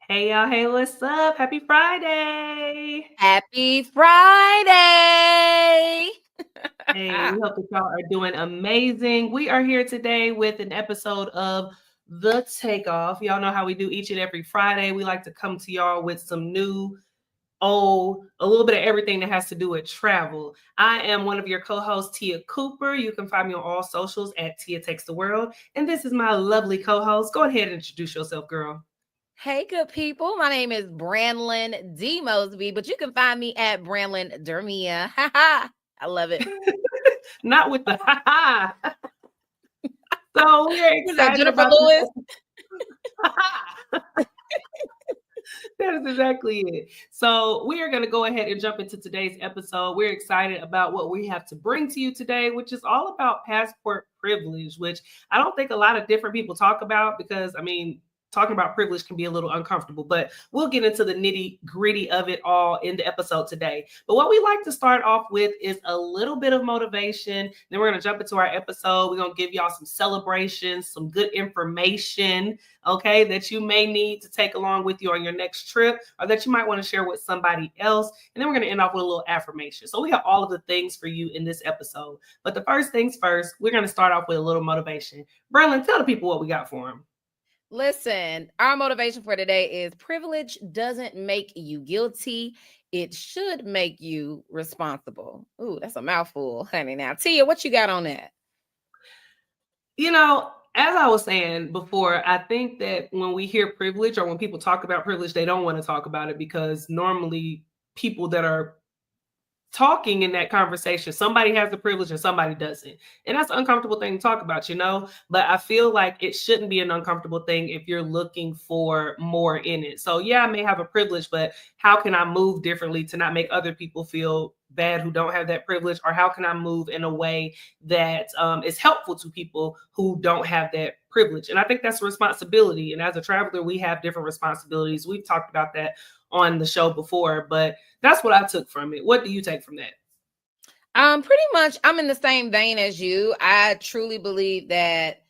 Hey y'all, hey, what's up? Happy Friday. Happy Friday! Hey, we hope that y'all are doing amazing. We are here today with an episode of The Takeoff. Y'all know how we do each and every Friday. We like to come to y'all with some new, a little bit of everything that has to do with travel. I am one of your co-hosts, Tia Cooper. You can find me on all socials at Tia Takes the World. And this is my lovely co-host. Go ahead and introduce yourself, girl. Hey, good people. My name is Branlyn D. Mosby, but you can find me at Branlyn Dermia. I love it. Not with the ha ha. So we're Is that excited Jennifer about this Lewis? That is exactly it. So we are going to go ahead and jump into today's episode. We're excited about what we have to bring to you today, which is all about passport privilege, which I don't think a lot of different people talk about because, talking about privilege can be a little uncomfortable, but we'll get into the nitty gritty of it all in the episode today. But what we like to start off with is a little bit of motivation. Then we're going to jump into our episode. We're going to give y'all some celebrations, some good information, okay, that you may need to take along with you on your next trip or that you might want to share with somebody else. And then we're going to end off with a little affirmation. So we have all of the things for you in this episode. But the first things first, we're going to start off with a little motivation. Branlyn, tell the people what we got for them. Listen, our motivation for today is privilege doesn't make you guilty. It should make you responsible. Ooh, that's a mouthful, honey. Now, Tia, what you got on that? As I was saying before, I think that when we hear privilege or when people talk about privilege, they don't want to talk about it because normally people that are talking in that conversation, somebody has the privilege and somebody doesn't, and that's an uncomfortable thing to talk about. But I feel like it shouldn't be an uncomfortable thing if you're looking for more in it. So yeah, I may have a privilege, but how can I move differently to not make other people feel bad who don't have that privilege? Or how can I move in a way that is helpful to people who don't have that privilege? And I think that's a responsibility, and as a traveler we have different responsibilities. We've talked about that on the show before, but that's what I took from it. What do you take from that? Pretty much I'm in the same vein as you. I truly believe that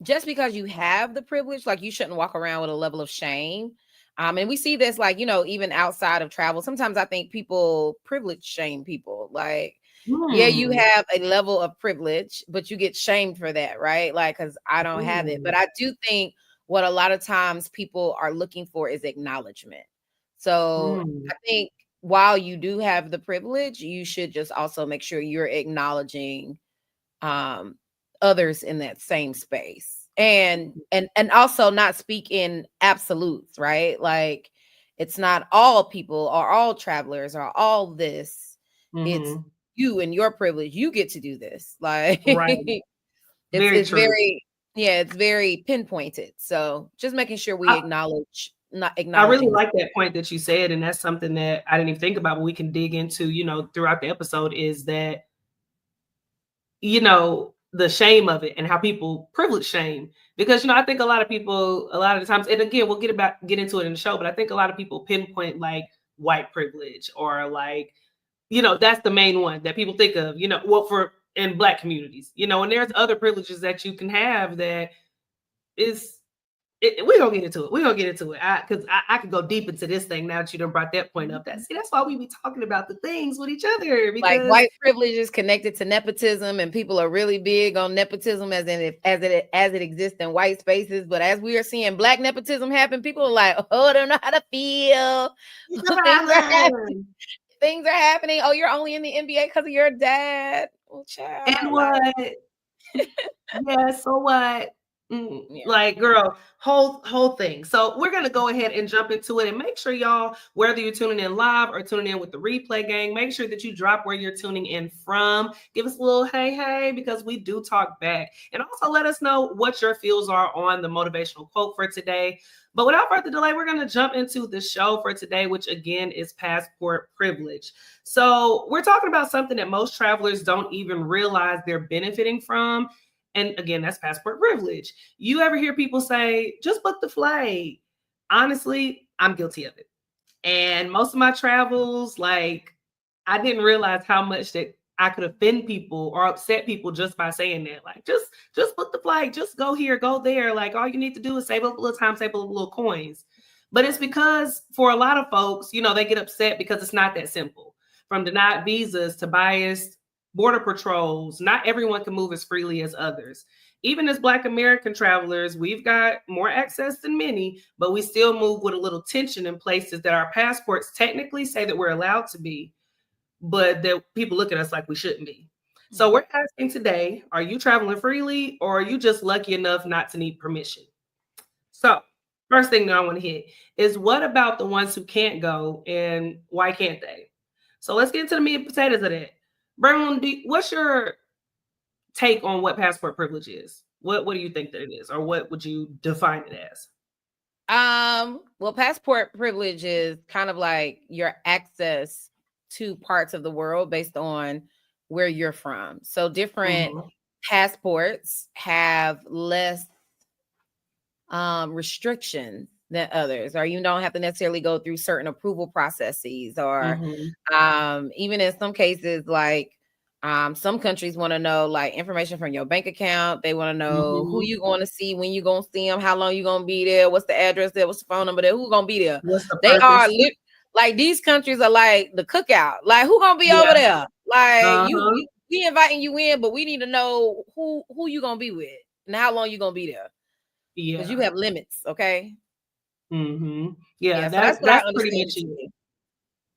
just because you have the privilege, like you shouldn't walk around with a level of shame. And we see this like, even outside of travel. Sometimes I think people privilege shame people. Like, yeah, you have a level of privilege, but you get shamed for that, right? Like, because I don't have it. But I do think what a lot of times people are looking for is acknowledgement. So I think while you do have the privilege, you should just also make sure you're acknowledging others in that same space. And also not speak in absolutes, right? Like it's not all people or all travelers or all this. It's you and your privilege. You get to do this. Like Right. Very it's true. very, yeah, it's very pinpointed. So just making sure we acknowledge, not I really acknowledging. like that point that you said, and that's something that I didn't even think about, but we can dig into, throughout the episode, is that, the shame of it and how people privilege shame. Because, I think a lot of people, a lot of the times, and again, we'll get into it in the show, but I think a lot of people pinpoint like white privilege or like, that's the main one that people think of, well, for in Black communities, and there's other privileges that you can have that is we're gonna get into it. We're gonna get into it. Because I could go deep into this thing now that you done brought that point up. That's why we be talking about the things with each other, Like because white privilege is connected to nepotism, and people are really big on nepotism as it exists in white spaces. But as we are seeing Black nepotism happen, people are like, "Oh, I don't know how to feel." Things are happening. Oh, you're only in the NBA because of your dad. Oh, child. And what? Yeah, so what? Yeah. Like, girl, whole thing. So we're gonna go ahead and jump into it, and make sure y'all, whether you're tuning in live or tuning in with the replay gang, make sure that you drop where you're tuning in from. Give us a little hey, because we do talk back, and also let us know what your feels are on the motivational quote for today. But without further delay, we're going to jump into the show for today, which again is passport privilege. So we're talking about something that most travelers don't even realize they're benefiting from. And again, that's passport privilege. You ever hear people say, just book the flight? Honestly, I'm guilty of it. And most of my travels, like, I didn't realize how much that I could offend people or upset people just by saying that. Like, just book the flight, just go here, go there. Like, all you need to do is save up a little time, save up a little coins. But it's because for a lot of folks, they get upset because it's not that simple. From denied visas to biased border patrols, not everyone can move as freely as others. Even as Black American travelers, we've got more access than many, but we still move with a little tension in places that our passports technically say that we're allowed to be, but that people look at us like we shouldn't be. So we're asking today, are you traveling freely or are you just lucky enough not to need permission? So first thing that I want to hit is, what about the ones who can't go and why can't they? So let's get into the meat and potatoes of that. Branlyn, what's your take on what passport privilege is? What do you think that it is, or what would you define it as? Well, passport privilege is kind of like your access to parts of the world based on where you're from. So different passports have less restrictions than others, or you don't have to necessarily go through certain approval processes, or even in some cases, like some countries want to know like information from your bank account. They want to know who you going to see, when you going to see them, how long you going to be there, what's the address there, what's the phone number there, who going to be there. What's the They purpose? are like these countries are like the cookout. Like, who going to be over there? Like you we inviting you in, but we need to know who you going to be with and how long you going to be there. Yeah, because you have limits. Okay. Yeah, so that's what I that's pretty understand. much it.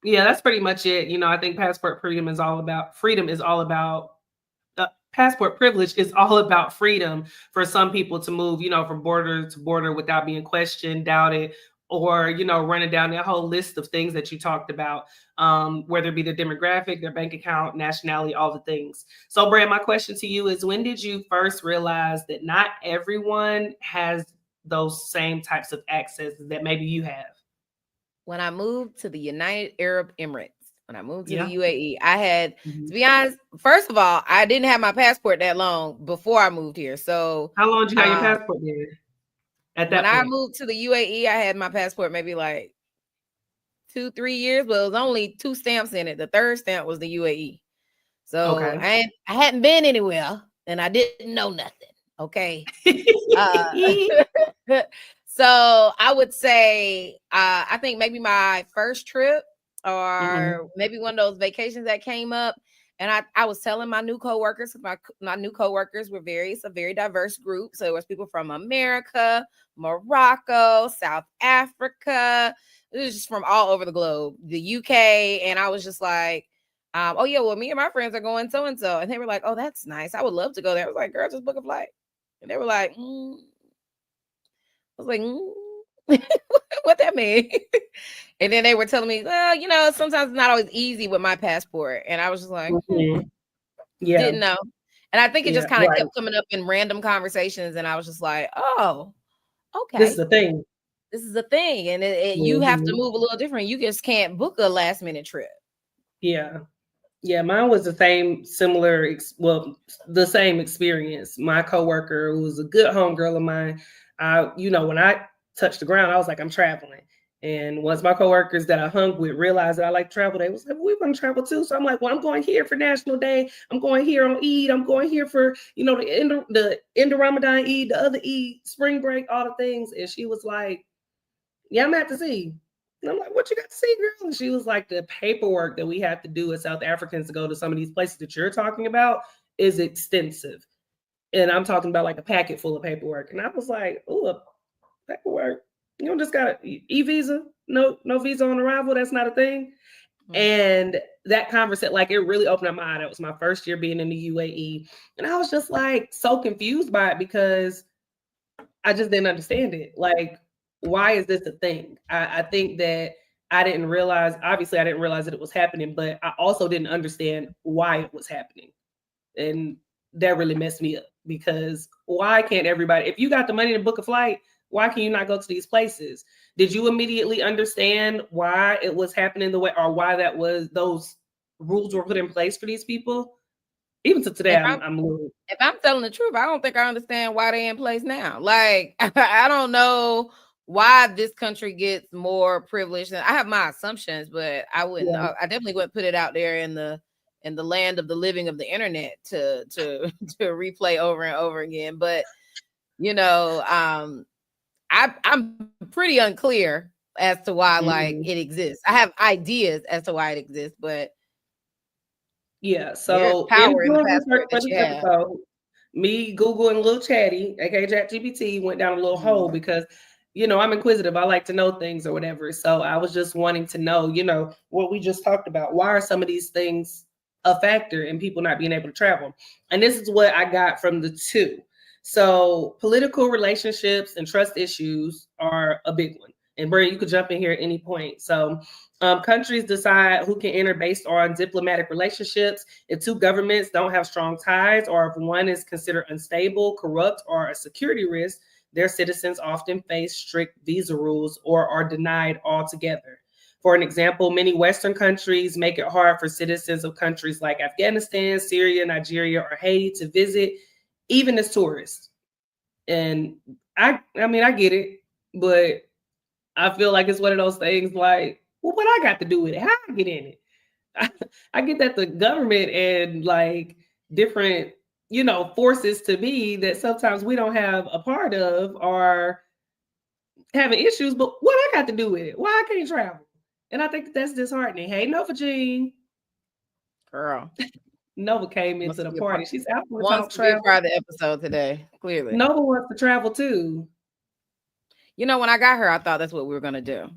Yeah, that's pretty much it. I think passport freedom is all about passport privilege is all about freedom for some people to move, from border to border without being questioned, doubted, or, running down that whole list of things that you talked about, whether it be the demographic, their bank account, nationality, all the things. So, Brad, my question to you is, when did you first realize that not everyone has those same types of access that maybe you have? When I moved to the United Arab Emirates, when I moved to Yeah. the UAE, I had, to be honest, first of all, I didn't have my passport that long before I moved here. So how long did you have your passport there? At that when I point? moved to the UAE, I had my passport maybe like 2-3 years, but it was only 2 stamps in it. The third stamp was the UAE. So Okay. I hadn't been anywhere and I didn't know nothing. Okay. So I would say, I think maybe my first trip or maybe one of those vacations that came up, and I was telling my new coworkers, my new coworkers were a very diverse group. So it was people from America, Morocco, South Africa. It was just from all over the globe, the UK. And I was just like, oh yeah, well, me and my friends are going so and so. And they were like, oh, that's nice. I would love to go there. I was like, girl, just book a flight. And they were like, I was like, what that mean? And then they were telling me, well, sometimes it's not always easy with my passport. And I was just like, Yeah. Didn't know. And I think it just kind of right. kept coming up in random conversations. And I was just like, oh, okay. This is the thing. This is a thing. And you have to move a little different. You just can't book a last minute trip. Yeah. Yeah, mine was the same experience. My coworker, who was a good homegirl of mine, when I touched the ground, I was like, I'm traveling. And once my coworkers that I hung with realized that I like travel, they was like, we want to travel too. So I'm like, well, I'm going here for National Day. I'm going here on Eid. I'm going here for, the end of Ramadan Eid, the other Eid, spring break, all the things. And she was like, yeah, I'm gonna have to see. And I'm like, what you got to see, girl? And she was like, the paperwork that we have to do as South Africans to go to some of these places that you're talking about is extensive. And I'm talking about like a packet full of paperwork. And I was like, oh, paperwork. You don't just got e-visa, no visa on arrival. That's not a thing. And that conversation, like, it really opened up my eye. That was my first year being in the UAE. And I was just like so confused by it because I just didn't understand it. Like, why is this a thing? I think that I didn't realize that it was happening, but I also didn't understand why it was happening. And that really messed me up because why can't everybody, if you got the money to book a flight, why can you not go to these places? Did you immediately understand why it was happening the way, or why those rules were put in place for these people? Even to today, I'm a little. If I'm telling the truth, I don't think I understand why they're in place now. Like, I don't know why this country gets more privileged. I have my assumptions, but I wouldn't. I definitely wouldn't put it out there in the in the land of the living of the internet to to replay over and over again. But you know, I'm pretty unclear as to why like it exists. I have ideas as to why it exists, but Yeah. there's So in power in the doing research passport for that this you have. episode, me Google and Lil Chatty, aka ChatGPT, went down a little hole because I'm inquisitive. I like to know things or whatever. So I was just wanting to know, what we just talked about. Why are some of these things a factor in people not being able to travel? And this is what I got from the two. So political relationships and trust issues are a big one. And Brian, you could jump in here at any point. So countries decide who can enter based on diplomatic relationships. If two governments don't have strong ties, or if one is considered unstable, corrupt, or a security risk, their citizens often face strict visa rules or are denied altogether. For an example, many Western countries make it hard for citizens of countries like Afghanistan, Syria, Nigeria, or Haiti to visit, even as tourists. And I mean, I get it, but I feel like it's one of those things like, well, what I got to do with it? How I get in it? I get that the government and like different, forces to me that sometimes we don't have a part of are having issues, but what I got to do with it? Why I can't travel? And I think that's disheartening. Hey, Nova Jean. Girl. Nova came into the party. She's out for Wants to be a part of the episode today, clearly. Nova wants to travel too. You know, when I got her, I thought that's what we were going to do.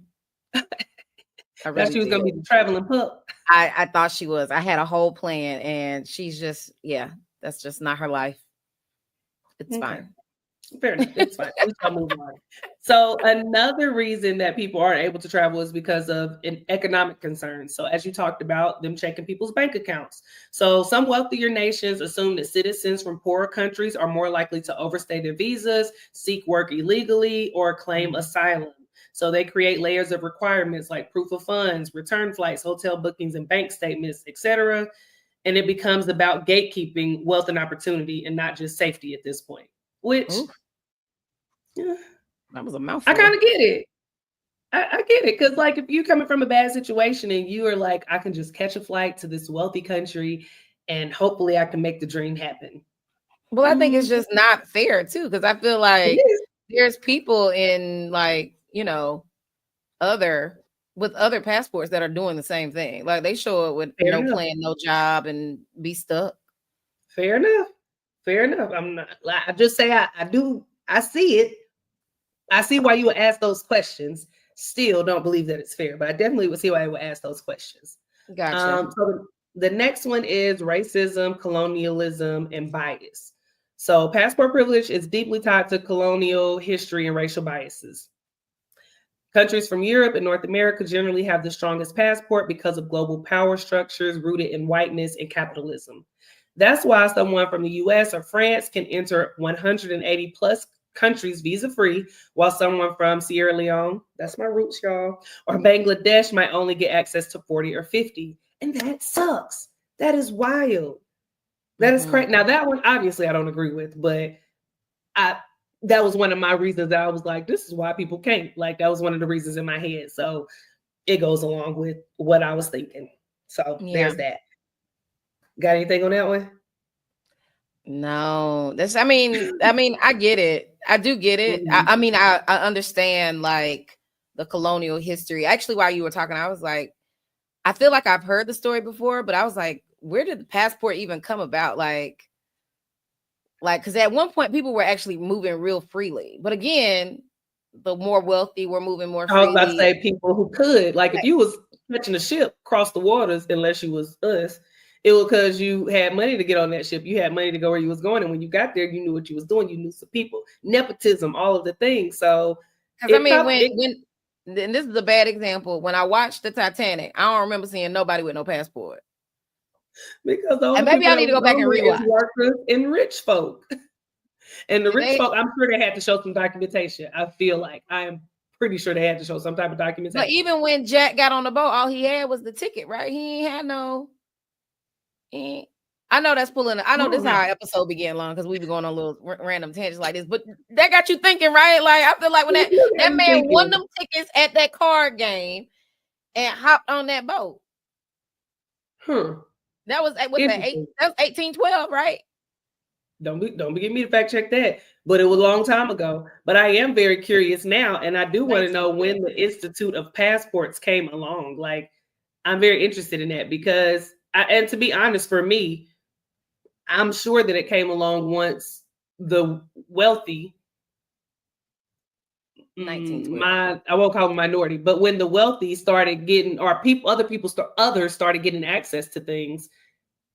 I really she was going to be the traveling pup. I thought she was. I had a whole plan, and she's just, that's just not her life. It's fine. Fair enough. It's fine. We shall move on. So another reason that people aren't able to travel is because of an economic concerns. So as you talked about, them checking people's bank accounts. So some wealthier nations assume that citizens from poorer countries are more likely to overstay their visas, seek work illegally, or claim asylum. So they create layers of requirements like proof of funds, return flights, hotel bookings, and bank statements, etc. And it becomes about gatekeeping wealth and opportunity and not just safety at this point. Which, that was a mouthful. I kind of get it. I get it. Because, like, if you're coming from a bad situation and you are like, I can just catch a flight to this wealthy country and hopefully I can make the dream happen. Well, I think it's just not fair, too, because I feel like there's people in, like, with other passports that are doing the same thing. Like, they show up with no plan, no job, and be stuck. Fair enough. I'm not. I just say I do. I see it. I see why you would ask those questions. Still, don't believe that it's fair, but I definitely would see why I would ask those questions. Gotcha. So the next one is racism, colonialism, and bias. So passport privilege is deeply tied to colonial history and racial biases. Countries from Europe and North America generally have the strongest passport because of global power structures rooted in whiteness and capitalism. That's why someone from the US or France can enter 180 plus countries visa-free, while someone from Sierra Leone, that's my roots, y'all, or Bangladesh might only get access to 40 or 50. And that sucks. That is wild. That is crazy. Now, that one, obviously, I don't agree with, but that was one of my reasons that I was like, this is why people can't. Like, that was one of the reasons in my head. So it goes along with what I was thinking. So there's that. Got anything on that one? No, I mean, I get it. I do get it. I understand like the colonial history. Actually, while you were talking, I was like, I feel like I've heard the story before, but I was like, where did the passport even come about? Like, because at one point people were actually moving real freely. But again, the more wealthy were moving more freely. I was about to say people who could. Like, if you was catching a ship across the waters, unless you was us, it was because you had money to get on that ship. You had money to go where you was going. And when you got there, you knew what you was doing. You knew some people. Nepotism, all of the things. So, because I mean, when and this is a bad example. When I watched the Titanic, I don't remember seeing nobody with no passport. Because maybe I need to go back and rewatch. Workers and rich folk. And the rich folk, I'm sure they had to show some documentation. I feel like I'm pretty sure they had to show some type of documentation. But even when Jack got on the boat, all he had was the ticket, right? He ain't had no. I know that's pulling. I know this is how our episode began long because we be going on little random tangents like this. But that got you thinking, right? Like I feel like when that man won them tickets at that card game and hopped on that boat. That was what's that? Interesting. That was 1812, right? Don't get me to fact check that, but it was a long time ago. But I am very curious now, and I do want to know 1912. when the Institute of Passports came along. Like, I'm very interested in that because, and to be honest, for me, I'm sure that it came along once the wealthy, 1912. I won't call them minority, but when the wealthy started getting, or others started getting access to things,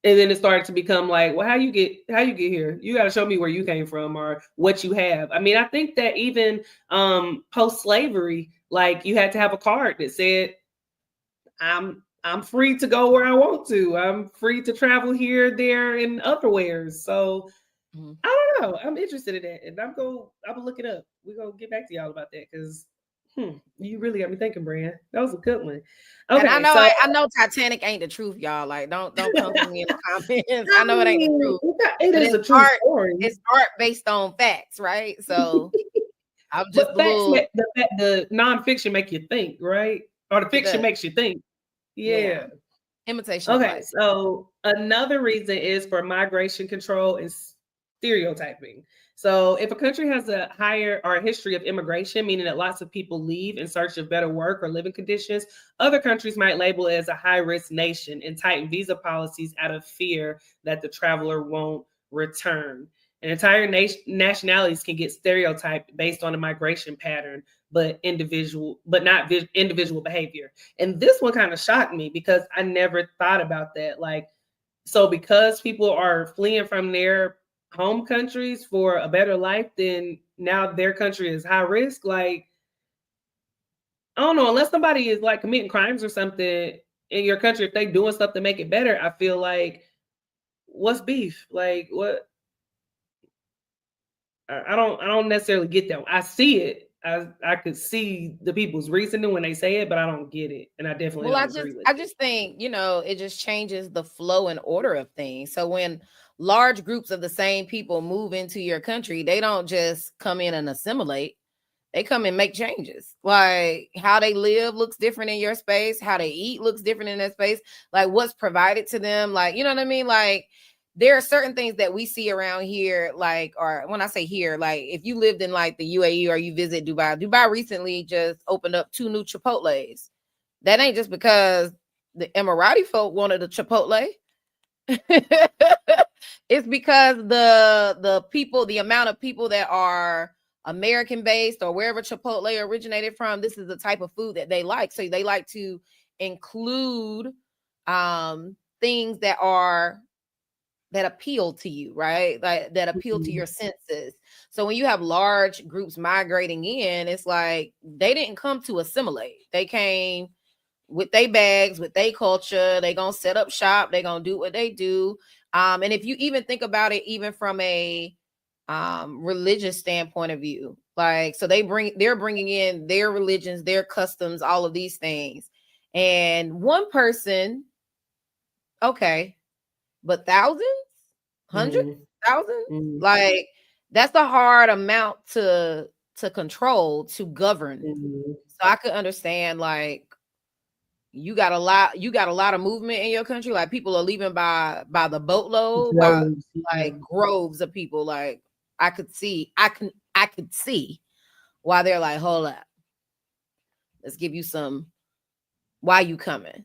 and then it started to become like, well, how you get here? You got to show me where you came from or what you have. I mean, I think that even post slavery, like you had to have a card that said, I'm free to go where I want to. I'm free to travel here, there, and otherwhere. So I don't know. I'm interested in that, and I'm gonna look it up. We're gonna get back to y'all about that because you really got me thinking, Brand. That was a good one. And I Okay, know so I know Titanic ain't the truth, y'all. Like, don't come for me in the comments. I I know it ain't the mean, truth, it but is a true story. it's art based on facts, right? So I'm just But a little the nonfiction make you think, right? Or the it fiction does. makes you think. Yeah. Yeah. Imitation of Okay, life. so another reason is for migration control and stereotyping. So if a country has a higher or a history of immigration, meaning that lots of people leave in search of better work or living conditions, other countries might label it as a high-risk nation and tighten visa policies out of fear that the traveler won't return. And entire nationalities can get stereotyped based on a migration pattern, but not individual behavior. And this one kind of shocked me because I never thought about that. Like, so because people are fleeing from their home countries for a better life, then now their country is high risk. Like, I don't know, unless somebody is like committing crimes or something in your country, if they doing stuff to make it better, I feel like what's beef? Like, what? I don't necessarily get that. I see it. I could see the people's reasoning when they say it, but I don't get it, and I definitely Well, don't agree with I it. just think, it just changes the flow and order of things. So when large groups of the same people move into your country, they don't just come in and assimilate. They come and make changes. Like how they live looks different in your space, how they eat looks different in that space, like what's provided to them, like, you know what I mean? Like there are certain things that we see around here, like, or when I say here, like if you lived in like the UAE or you visit Dubai recently just opened up 2 new Chipotle's. That ain't just because the Emirati folk wanted a Chipotle. It's because the people, the amount of people that are American based or wherever Chipotle originated from, this is the type of food that they like. So they like to include things that appeal to you, right? Like that appeal to your senses. So when you have large groups migrating in, it's like they didn't come to assimilate. They came with their bags, with their culture. They gonna set up shop. They gonna do what they do. And if you even think about it, even from a religious standpoint of view, like, so they're bringing in their religions, their customs, all of these things. And one person, okay, but thousands, hundreds, thousands, like that's a hard amount to control, to govern. So I could understand, like, you got a lot of movement in your country. Like people are leaving by the boatload, by like groves of people. Like I could see why they're like, hold up, let's give you some. Why you coming?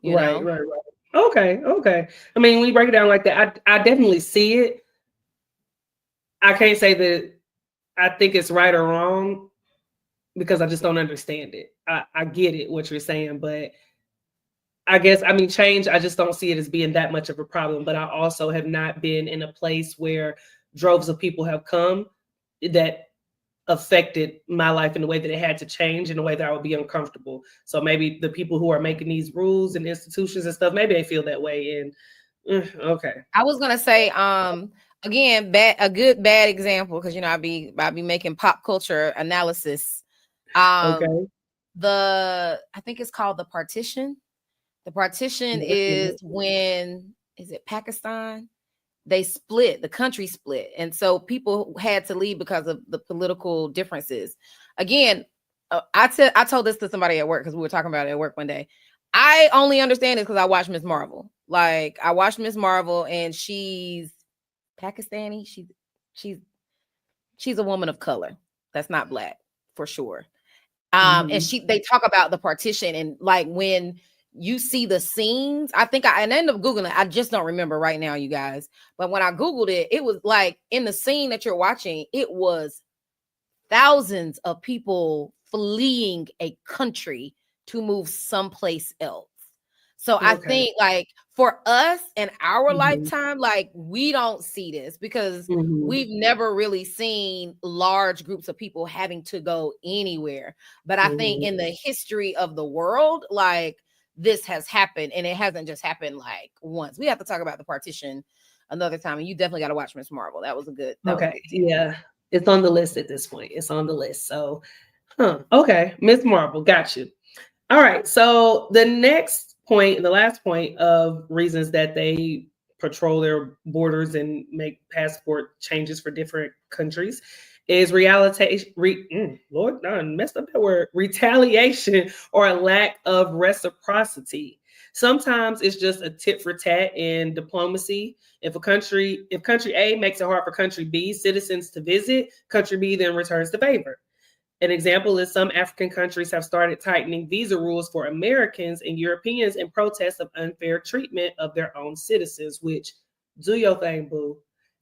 You Right, know? right, right. Okay. I mean, when you break it down like that, I definitely see it. I can't say that I think it's right or wrong because I just don't understand it. I get it, what you're saying, but I guess, I mean, change, I just don't see it as being that much of a problem. But I also have not been in a place where droves of people have come that affected my life in the way that it had to change, in a way that I would be uncomfortable. So maybe the people who are making these rules and institutions and stuff, maybe they feel that way. And okay. I was gonna say, again, a good bad example, because I'll be making pop culture analysis. Okay. I think it's called the partition. The partition is when, is it Pakistan? They split, the country split. And so people had to leave because of the political differences. Again, I told this to somebody at work because we were talking about it at work one day. I only understand this because I watched Miss Marvel. Like I watched Miss Marvel, and she's Pakistani. She's a woman of color. That's not black for sure. And they talk about the partition, and like when you see the scenes, I ended up Googling it. I just don't remember right now, you guys. But when I Googled it, it was like in the scene that you're watching, it was thousands of people fleeing a country to move someplace else. So I think like for us in our lifetime, like we don't see this because we've never really seen large groups of people having to go anywhere. But I think in the history of the world, like this has happened, and it hasn't just happened like once. We have to talk about the partition another time, and you definitely got to watch Miss Marvel. That was a good. Yeah. It's on the list at this point. It's on the list. So, okay. Miss Marvel, got you. All right. So the next point, the last point of reasons that they patrol their borders and make passport changes for different countries is Lord, I messed up that word, retaliation or a lack of reciprocity. Sometimes it's just a tit for tat in diplomacy. If country A makes it hard for country B citizens to visit, country B then returns the favor. An example is some African countries have started tightening visa rules for Americans and Europeans in protest of unfair treatment of their own citizens, which do your thing, boo.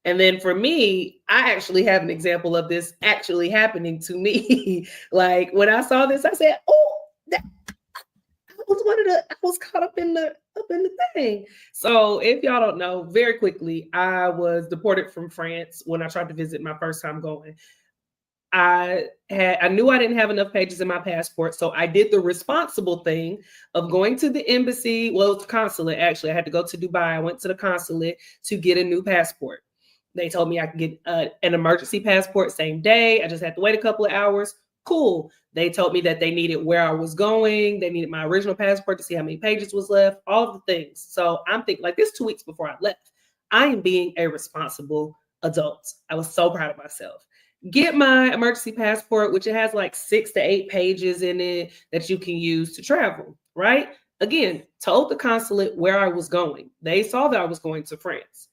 And then for me, I actually have an example of this actually happening to me. Like when I saw this, I said, oh, I was caught up in the thing. So if y'all don't know, very quickly, I was deported from France when I tried to visit my first time going. I knew I didn't have enough pages in my passport, so I did the responsible thing of going to the embassy. Well, it's the consulate, actually. I had to go to Dubai. I went to the consulate to get a new passport. They told me I could get an emergency passport same day. I just had to wait a couple of hours. Cool. They told me that they needed where I was going. They needed my original passport to see how many pages was left, all of the things. So I'm thinking like this 2 weeks before I left. I am being a responsible adult. I was so proud of myself. Get my emergency passport, which it has like 6 to 8 pages in it that you can use to travel, right? Again, told the consulate where I was going. They saw that I was going to France.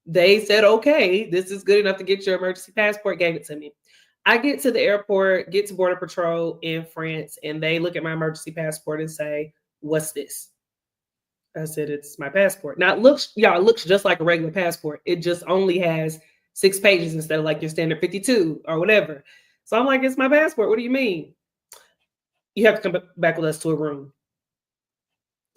They said, okay, this is good enough to get your emergency passport, gave it to me. I get to the airport, get to Border Patrol in France, and they look at my emergency passport and say, what's this? I said, it's my passport. Now, it looks just like a regular passport. It just only has 6 pages instead of like your standard 52 or whatever. So I'm like, it's my passport. What do you mean? You have to come back with us to a room.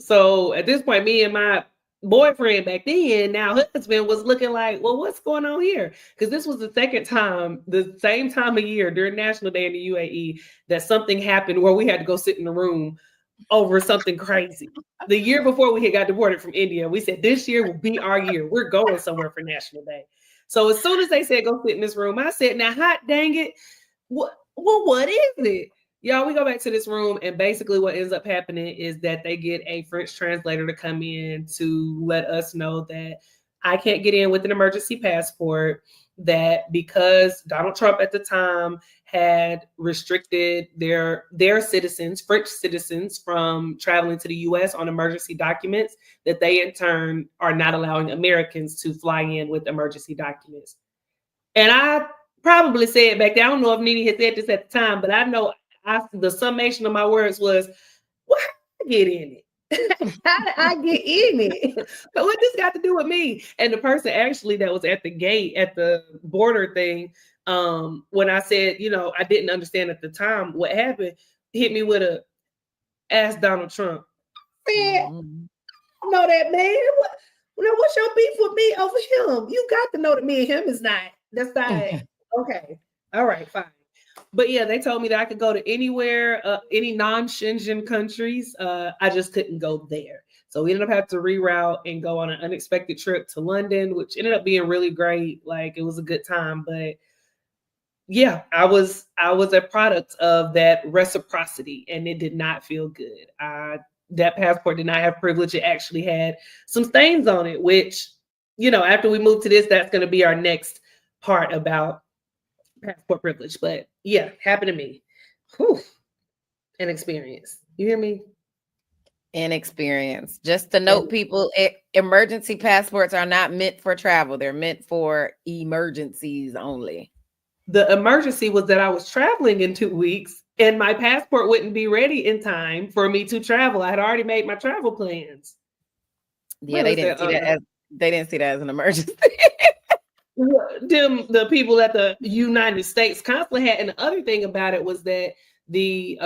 So at this point, me and my boyfriend back then, now husband, was looking like, well, what's going on here? Because this was the second time, the same time of year during National Day in the UAE, that something happened where we had to go sit in the room over something crazy. The year before we had got deported from India, we said this year will be our year. We're going somewhere for National Day. So as soon as they said go sit in this room, I said, now hot dang it, what is it? Y'all, we go back to this room, and basically what ends up happening is that they get a French translator to come in to let us know that I can't get in with an emergency passport, that because Donald Trump at the time had restricted their citizens, French citizens, from traveling to the US on emergency documents, that they in turn are not allowing Americans to fly in with emergency documents. And I probably said back then, I don't know if Nene had said this at the time, but I know the summation of my words was, well, how did I get in it? How did I get in it? But what this got to do with me? And the person actually that was at the gate at the border thing, when I said, I didn't understand at the time what happened, hit me with a ask Donald Trump. Man, know that man. What's your beef with me over him? You got to know that me and him is not. That's not okay. All right, fine. But yeah, they told me that I could go to anywhere, any non-Schengen countries. I just couldn't go there. So we ended up having to reroute and go on an unexpected trip to London, which ended up being really great. Like it was a good time. But yeah, I was a product of that reciprocity, and it did not feel good. That passport did not have privilege. It actually had some stains on it, which, after we move to this, that's going to be our next part about passport privilege. But yeah, happened to me. Whew. An experience. You hear me? Inexperience. Just to note, people, emergency passports are not meant for travel. They're meant for emergencies only. The emergency was that I was traveling in 2 weeks and my passport wouldn't be ready in time for me to travel. I had already made my travel plans. Yeah, they didn't see that as an emergency. The people at the United States consulate had, and the other thing about it was that the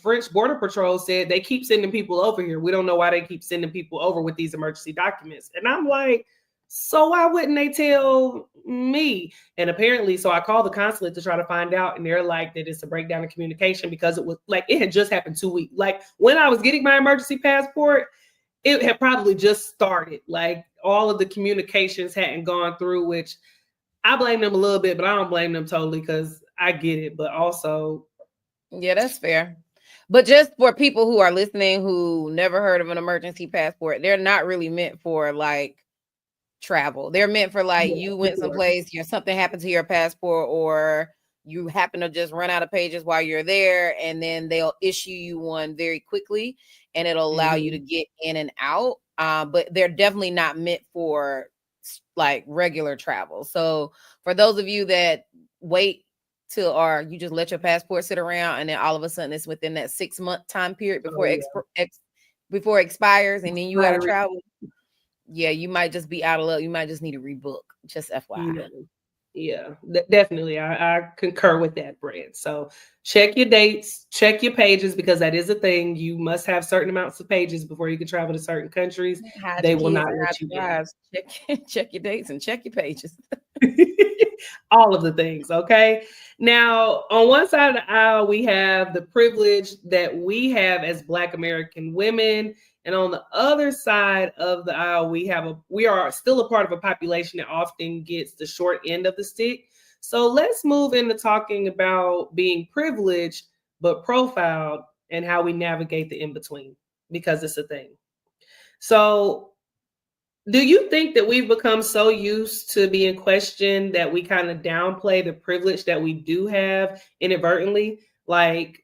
French Border Patrol said they keep sending people over here. We don't know why they keep sending people over with these emergency documents. And I'm like, so why wouldn't they tell me? And apparently, so I called the consulate to try to find out, and they're like that it's a breakdown in communication because it was like it had just happened 2 weeks. Like when I was getting my emergency passport, it had probably just started. Like all of the communications hadn't gone through, which I blame them a little bit, but I don't blame them totally because I get it. But also, yeah, that's fair. But just for people who are listening who never heard of an emergency passport, they're not really meant for like travel. They're meant for like you went someplace, something happened to your passport, or you happen to just run out of pages while you're there, and then they'll issue you one very quickly, and it'll allow you to get in and out. But they're definitely not meant for like regular travel. So for those of you that wait till, or you just let your passport sit around, and then all of a sudden it's within that 6-month time period before before it expires, and then you got to travel. Yeah, you might just be out of luck. You might just need to rebook. Just FYI. Yeah, definitely. I concur with that, Brand. So check your dates, check your pages, because that is a thing. You must have certain amounts of pages before you can travel to certain countries. They will not let you in. Check your dates and check your pages. All of the things. Okay. Now, on one side of the aisle, we have the privilege that we have as Black American women. And on the other side of the aisle, we are still a part of a population that often gets the short end of the stick. So let's move into talking about being privileged but profiled and how we navigate the in-between, because it's a thing. So do you think that we've become so used to being questioned that we kind of downplay the privilege that we do have inadvertently? Like,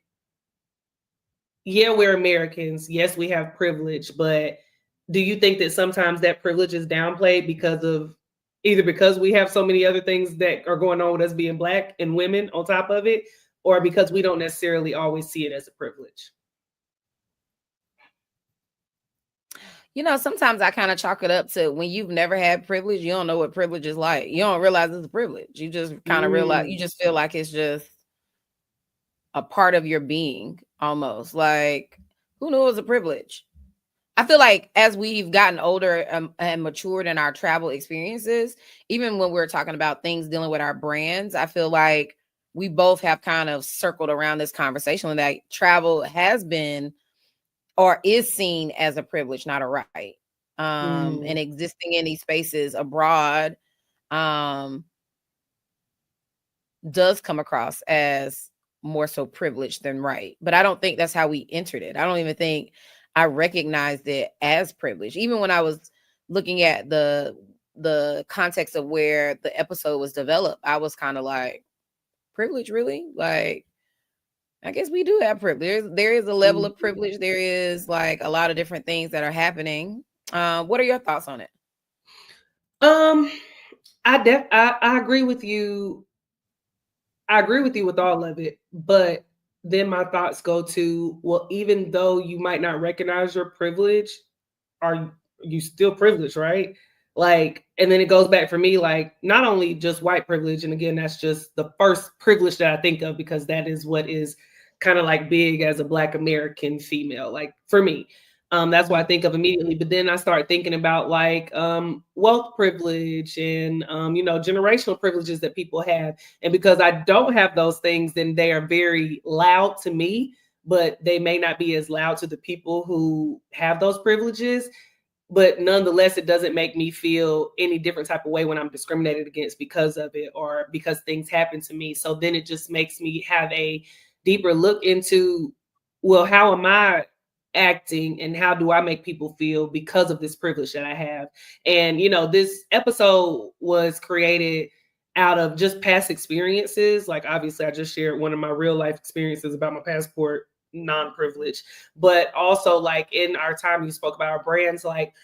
yeah, we're Americans. Yes, we have privilege, but do you think that sometimes that privilege is downplayed because we have so many other things that are going on with us being Black and women on top of it, or because we don't necessarily always see it as a privilege? Sometimes I kind of chalk it up to when you've never had privilege, you don't know what privilege is like. You don't realize it's a privilege. You just kind of realize, you just feel like it's just a part of your being almost. Like, who knew it was a privilege? I feel like as we've gotten older and matured in our travel experiences, even when we're talking about things dealing with our brands, I feel like we both have kind of circled around this conversation that travel has been or is seen as a privilege, not a right. And existing in these spaces abroad does come across as more so privileged than right. But I don't think that's how we entered it. I don't even think I recognized it as privilege. Even when I was looking at the context of where the episode was developed, I was kind of like, privilege, really? Like, I guess we do have privilege. There is a level of privilege. There is like a lot of different things that are happening. What are your thoughts on it? I agree with you. I agree with you with all of it, but then my thoughts go to, well, even though you might not recognize your privilege, are you still privileged, right? Like, and then it goes back for me, like, not only just white privilege, and again, that's just the first privilege that I think of because that is what is kind of like big as a Black American female, like for me. That's what I think of immediately. But then I start thinking about like wealth privilege and generational privileges that people have. And because I don't have those things, then they are very loud to me, but they may not be as loud to the people who have those privileges. But nonetheless, it doesn't make me feel any different type of way when I'm discriminated against because of it or because things happen to me. So then it just makes me have a deeper look into, well, how am I acting and how do I make people feel because of this privilege that I have? And, this episode was created out of just past experiences. Like, obviously, I just shared one of my real life experiences about my passport non-privileged, but also like in our time you spoke about our brands, like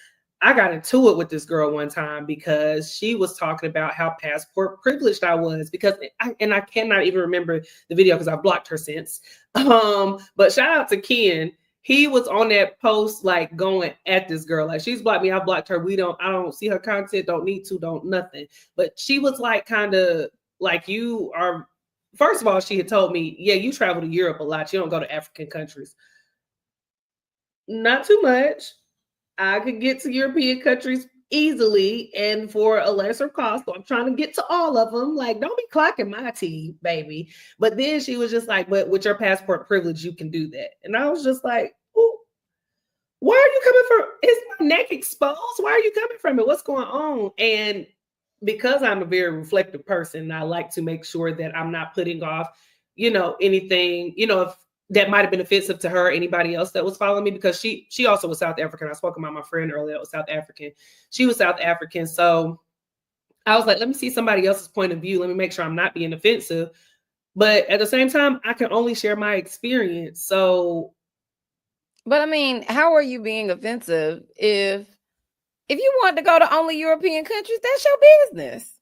I got into it with this girl one time because she was talking about how passport privileged I was because I cannot even remember the video because I blocked her since. But shout out to Ken. He was on that post like going at this girl. Like she's blocked me, I blocked her. I don't see her content, don't need to, don't nothing. But she was like kind of like you are. First of all, she had told me, yeah, you travel to Europe a lot. You don't go to African countries. Not too much. I could get to European countries easily and for a lesser cost. So I'm trying to get to all of them. Like, don't be clocking my tea, baby. But then she was just like, but with your passport privilege, you can do that. And I was just like, ooh, where are you coming from? Is my neck exposed? Why are you coming from it? What's going on? And because I'm a very reflective person, I like to make sure that I'm not putting off, anything, if that might have been offensive to her, anybody else that was following me, because she also was South African. I spoke about my friend earlier that was South African. She was South African. So I was like, let me see somebody else's point of view. Let me make sure I'm not being offensive. But at the same time, I can only share my experience. So But I mean, how are you being offensive if you want to go to only European countries? That's your business.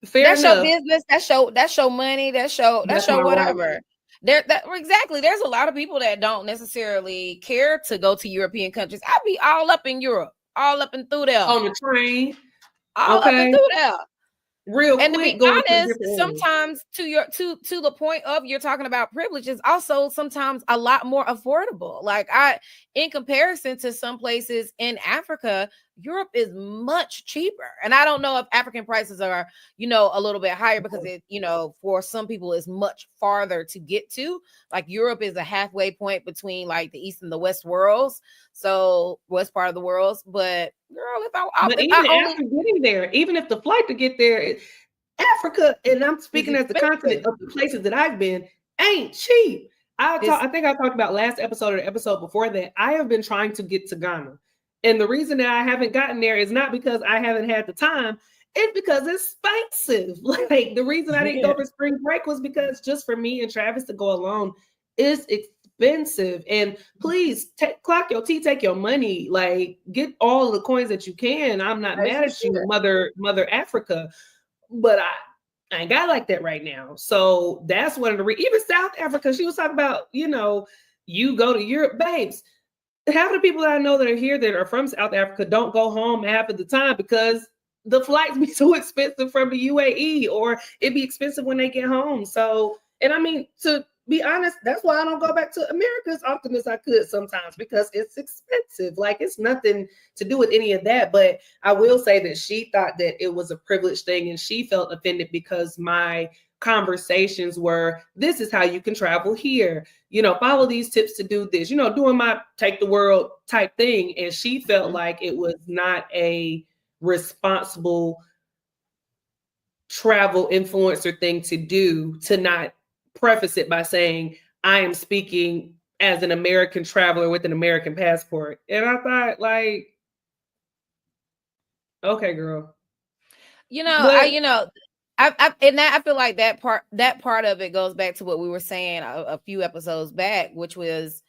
Fair That's enough. your business. That's your money. That's your whatever. Right. Exactly. There's a lot of people that don't necessarily care to go to European countries. I'd be all up in Europe, all up and through there. On the train. All up and through there. Real and quick, to be honest, sometimes to the point of you're talking about privilege is also sometimes a lot more affordable. Like in comparison to some places in Africa, Europe is much cheaper. And I don't know if African prices are, a little bit higher because it, for some people is much farther to get to. Like Europe is a halfway point between like the East and the West worlds. So west part of the worlds. But girl, after getting there, even if the flight to get there, Africa, and I'm speaking as the continent of the places that I've been, ain't cheap. I think I talked about last episode or the episode before that. I have been trying to get to Ghana. And the reason that I haven't gotten there is not because I haven't had the time. It's because it's expensive. Like the reason I didn't go for spring break was because just for me and Travis to go alone is expensive. And please clock your tea, take your money, like get all the coins that you can. I'm not mad at you, Mother Africa, but I ain't got like that right now. So that's one of the even South Africa. She was talking about, you go to Europe, babes. Half the people that I know that are here that are from South Africa don't go home half of the time because the flights be too expensive from the UAE, or it'd be expensive when they get home. So, and I mean, to be honest, that's why I don't go back to America as often as I could sometimes, because it's expensive. Like it's nothing to do with any of that. But I will say that she thought that it was a privileged thing and she felt offended because my conversations were, this is how you can travel here, follow these tips to do this, doing my take the world type thing. And she felt like it was not a responsible travel influencer thing to do, to not preface it by saying, I am speaking as an American traveler with an American passport. And I thought, like, okay, girl. I feel like that part of it goes back to what we were saying a few episodes back, which was,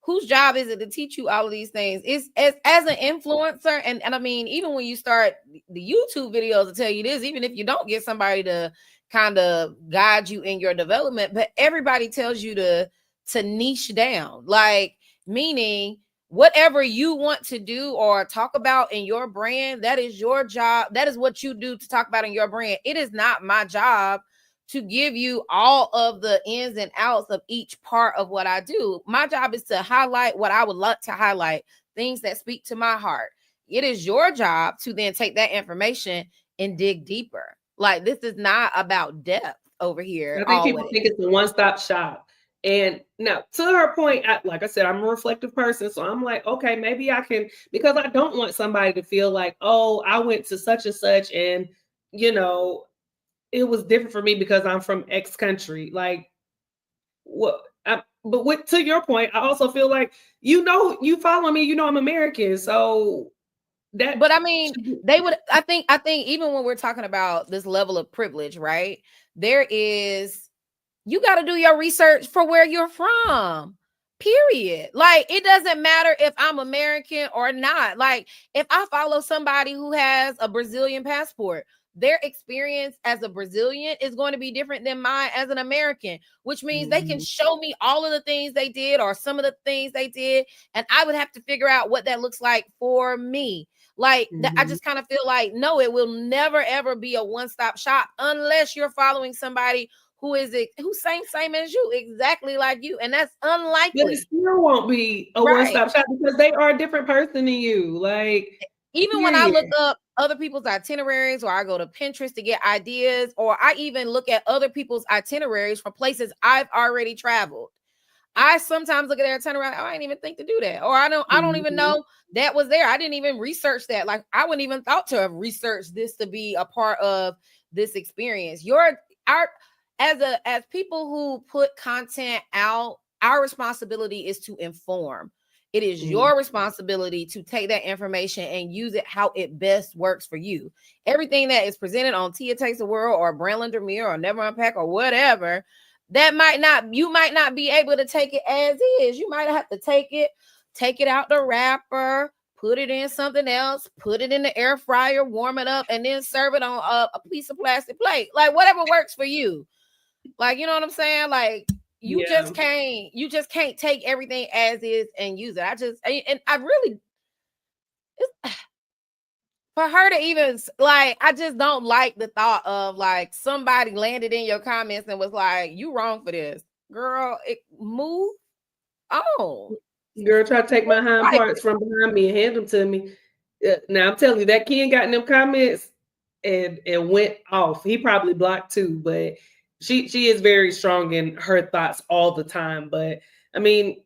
whose job is it to teach you all of these things? It's as an influencer. And I mean, even when you start the YouTube videos to tell you this, even if you don't get somebody to kind of guide you in your development, but everybody tells you to niche down, like meaning whatever you want to do or talk about in your brand, that is your job. That is what you do to talk about in your brand. It is not my job to give you all of the ins and outs of each part of what I do. My job is to highlight what I would like to highlight, things that speak to my heart. It is your job to then take that information and dig deeper. Like, this is not about depth over here. I think people think it's a one-stop shop. And now, to her point, like I said, I'm a reflective person. So I'm like, okay, maybe I can, because I don't want somebody to feel like, oh, I went to such and such and, it was different for me because I'm from X country. Like, what? But to your point, I also feel like, you follow me, I'm American. So that. But I mean, they would. I think even when we're talking about this level of privilege, right? You got to do your research for where you're from. Period. Like, it doesn't matter if I'm American or not. Like, if I follow somebody who has a Brazilian passport, their experience as a Brazilian is going to be different than mine as an American, which means they can show me all of the things they did or some of the things they did, and I would have to figure out what that looks like for me. Like, I just kind of feel like, no, it will never, ever be a one-stop shop unless you're following somebody who's same as you, exactly like you, and that's unlikely. But it still won't be a one-stop shop because they are a different person than you. Like, even when I look up other people's itineraries, or I go to Pinterest to get ideas, or I even look at other people's itineraries from places I've already traveled, I sometimes look at their itinerary. I didn't even think to do that, or I don't even know that was there. I didn't even research that. Like, I wouldn't even thought to have researched this to be a part of this experience. As people who put content out, our responsibility is to inform. It is your responsibility to take that information and use it how it best works for you. Everything that is presented on Tia Takes the World or Branlyn Demir or Never Unpack or whatever, you might not be able to take it as is. You might have to take it out the wrapper, put it in something else, put it in the air fryer, warm it up, and then serve it on a piece of plastic plate. Like, whatever works for you. Like, you know what I'm saying? Like, you just can't take everything as is and use it. For her to even, like, I just don't like the thought of, like, somebody landed in your comments and was like, you wrong for this. Girl, move on. Girl, try to take my hind parts from behind me and hand them to me. Now I'm telling you, that kid got in them comments and went off. He probably blocked too, but she is very strong in her thoughts all the time. But I mean,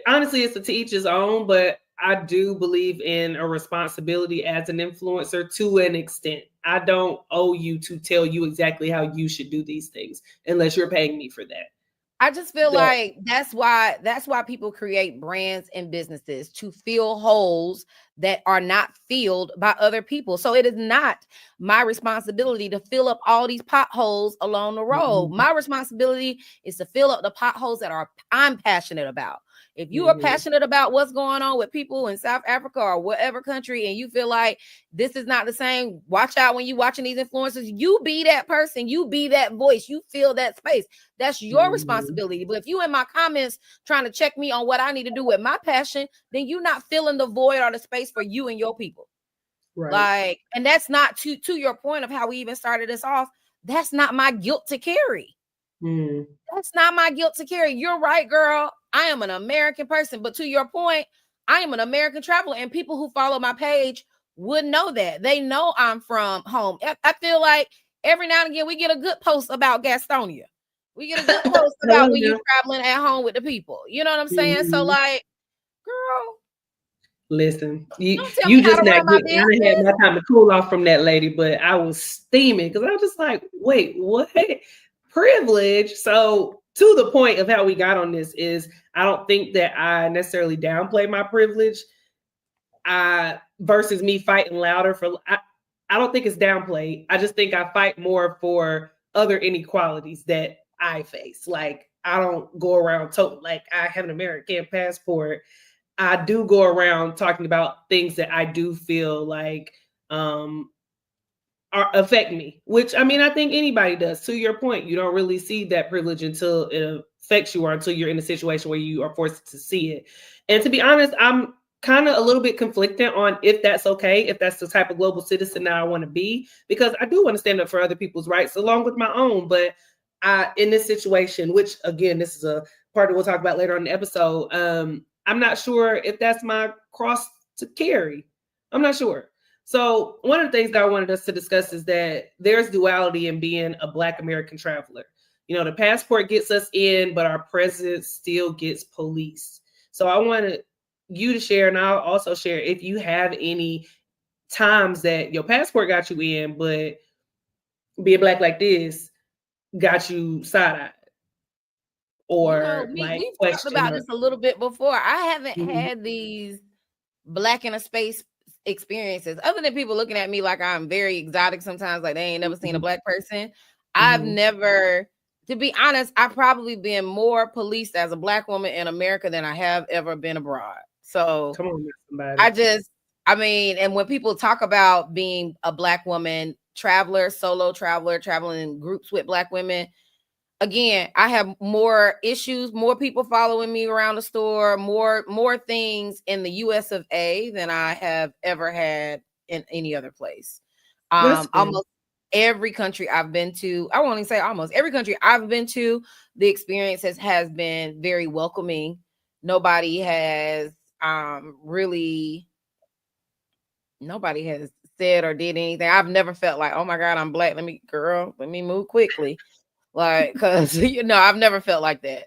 honestly, it's to each his own, but I do believe in a responsibility as an influencer to an extent. I don't owe you to tell you exactly how you should do these things unless you're paying me for that. I just feel like that's why people create brands and businesses, to fill holes that are not filled by other people. So it is not my responsibility to fill up all these potholes along the road. My responsibility is to fill up the potholes that I'm passionate about. If you are passionate about what's going on with people in South Africa or whatever country, and you feel like this is not the same, watch out when you're watching these influencers. You be that person. You be that voice. You fill that space. That's your responsibility. But if you in my comments trying to check me on what I need to do with my passion, then you're not filling the void or the space for you and your people. Right. Like, and that's not to your point of how we even started this off. That's not my guilt to carry. That's not my guilt to carry. You're right, girl. I am an American person, but to your point, I am an American traveler, and people who follow my page would know that. They know I'm from home. I feel like every now and again we get a good post about Gastonia. We get a good post about when you're traveling at home with the people. You know what I'm saying? So, like, girl, listen, you just not getting. I had my time to cool off from that lady, but I was steaming because I was just like, wait, what? Privilege. So to the point of how we got on this is, I don't think that I necessarily downplay my privilege. Versus me fighting louder for, I don't think it's downplayed. I just think I fight more for other inequalities that I face. Like, I don't go around like I have an American passport. I do go around talking about things that I do feel like affect me, which, I mean, I think anybody does. To your point, you don't really see that privilege until it affects you or until you're in a situation where you are forced to see it. And to be honest, I'm kind of a little bit conflicted on if that's okay, if that's the type of global citizen that I want to be, because I do want to stand up for other people's rights along with my own. But in this situation, which again, this is a part that we'll talk about later on in the episode, I'm not sure if that's my cross to carry. I'm not sure. So one of the things that I wanted us to discuss is that there's duality in being a Black American traveler. You know, the passport gets us in, but our presence still gets policed. So I wanted you to share, and I'll also share, if you have any times that your passport got you in, but being Black like this got you side-eyed. Or we've talked about this a little bit before. I haven't had these Black in a space experiences, other than people looking at me like I'm very exotic sometimes, like they ain't never seen a Black person. I've never To be honest, I've probably been more policed as a Black woman in America than I have ever been abroad. So Come on, I somebody. just, I mean, and when people talk about being a Black woman, traveler, solo traveler, traveling in groups with Black women, again, I have more issues, more people following me around the store, more things in the US of A than I have ever had in any other place. That's good. Almost every country I've been to, I won't even say almost every country I've been to, the experience has been very welcoming. Nobody has really nobody has said or did anything. I've never felt like, oh my God, I'm Black. Let me move quickly. Like, cause I've never felt like that.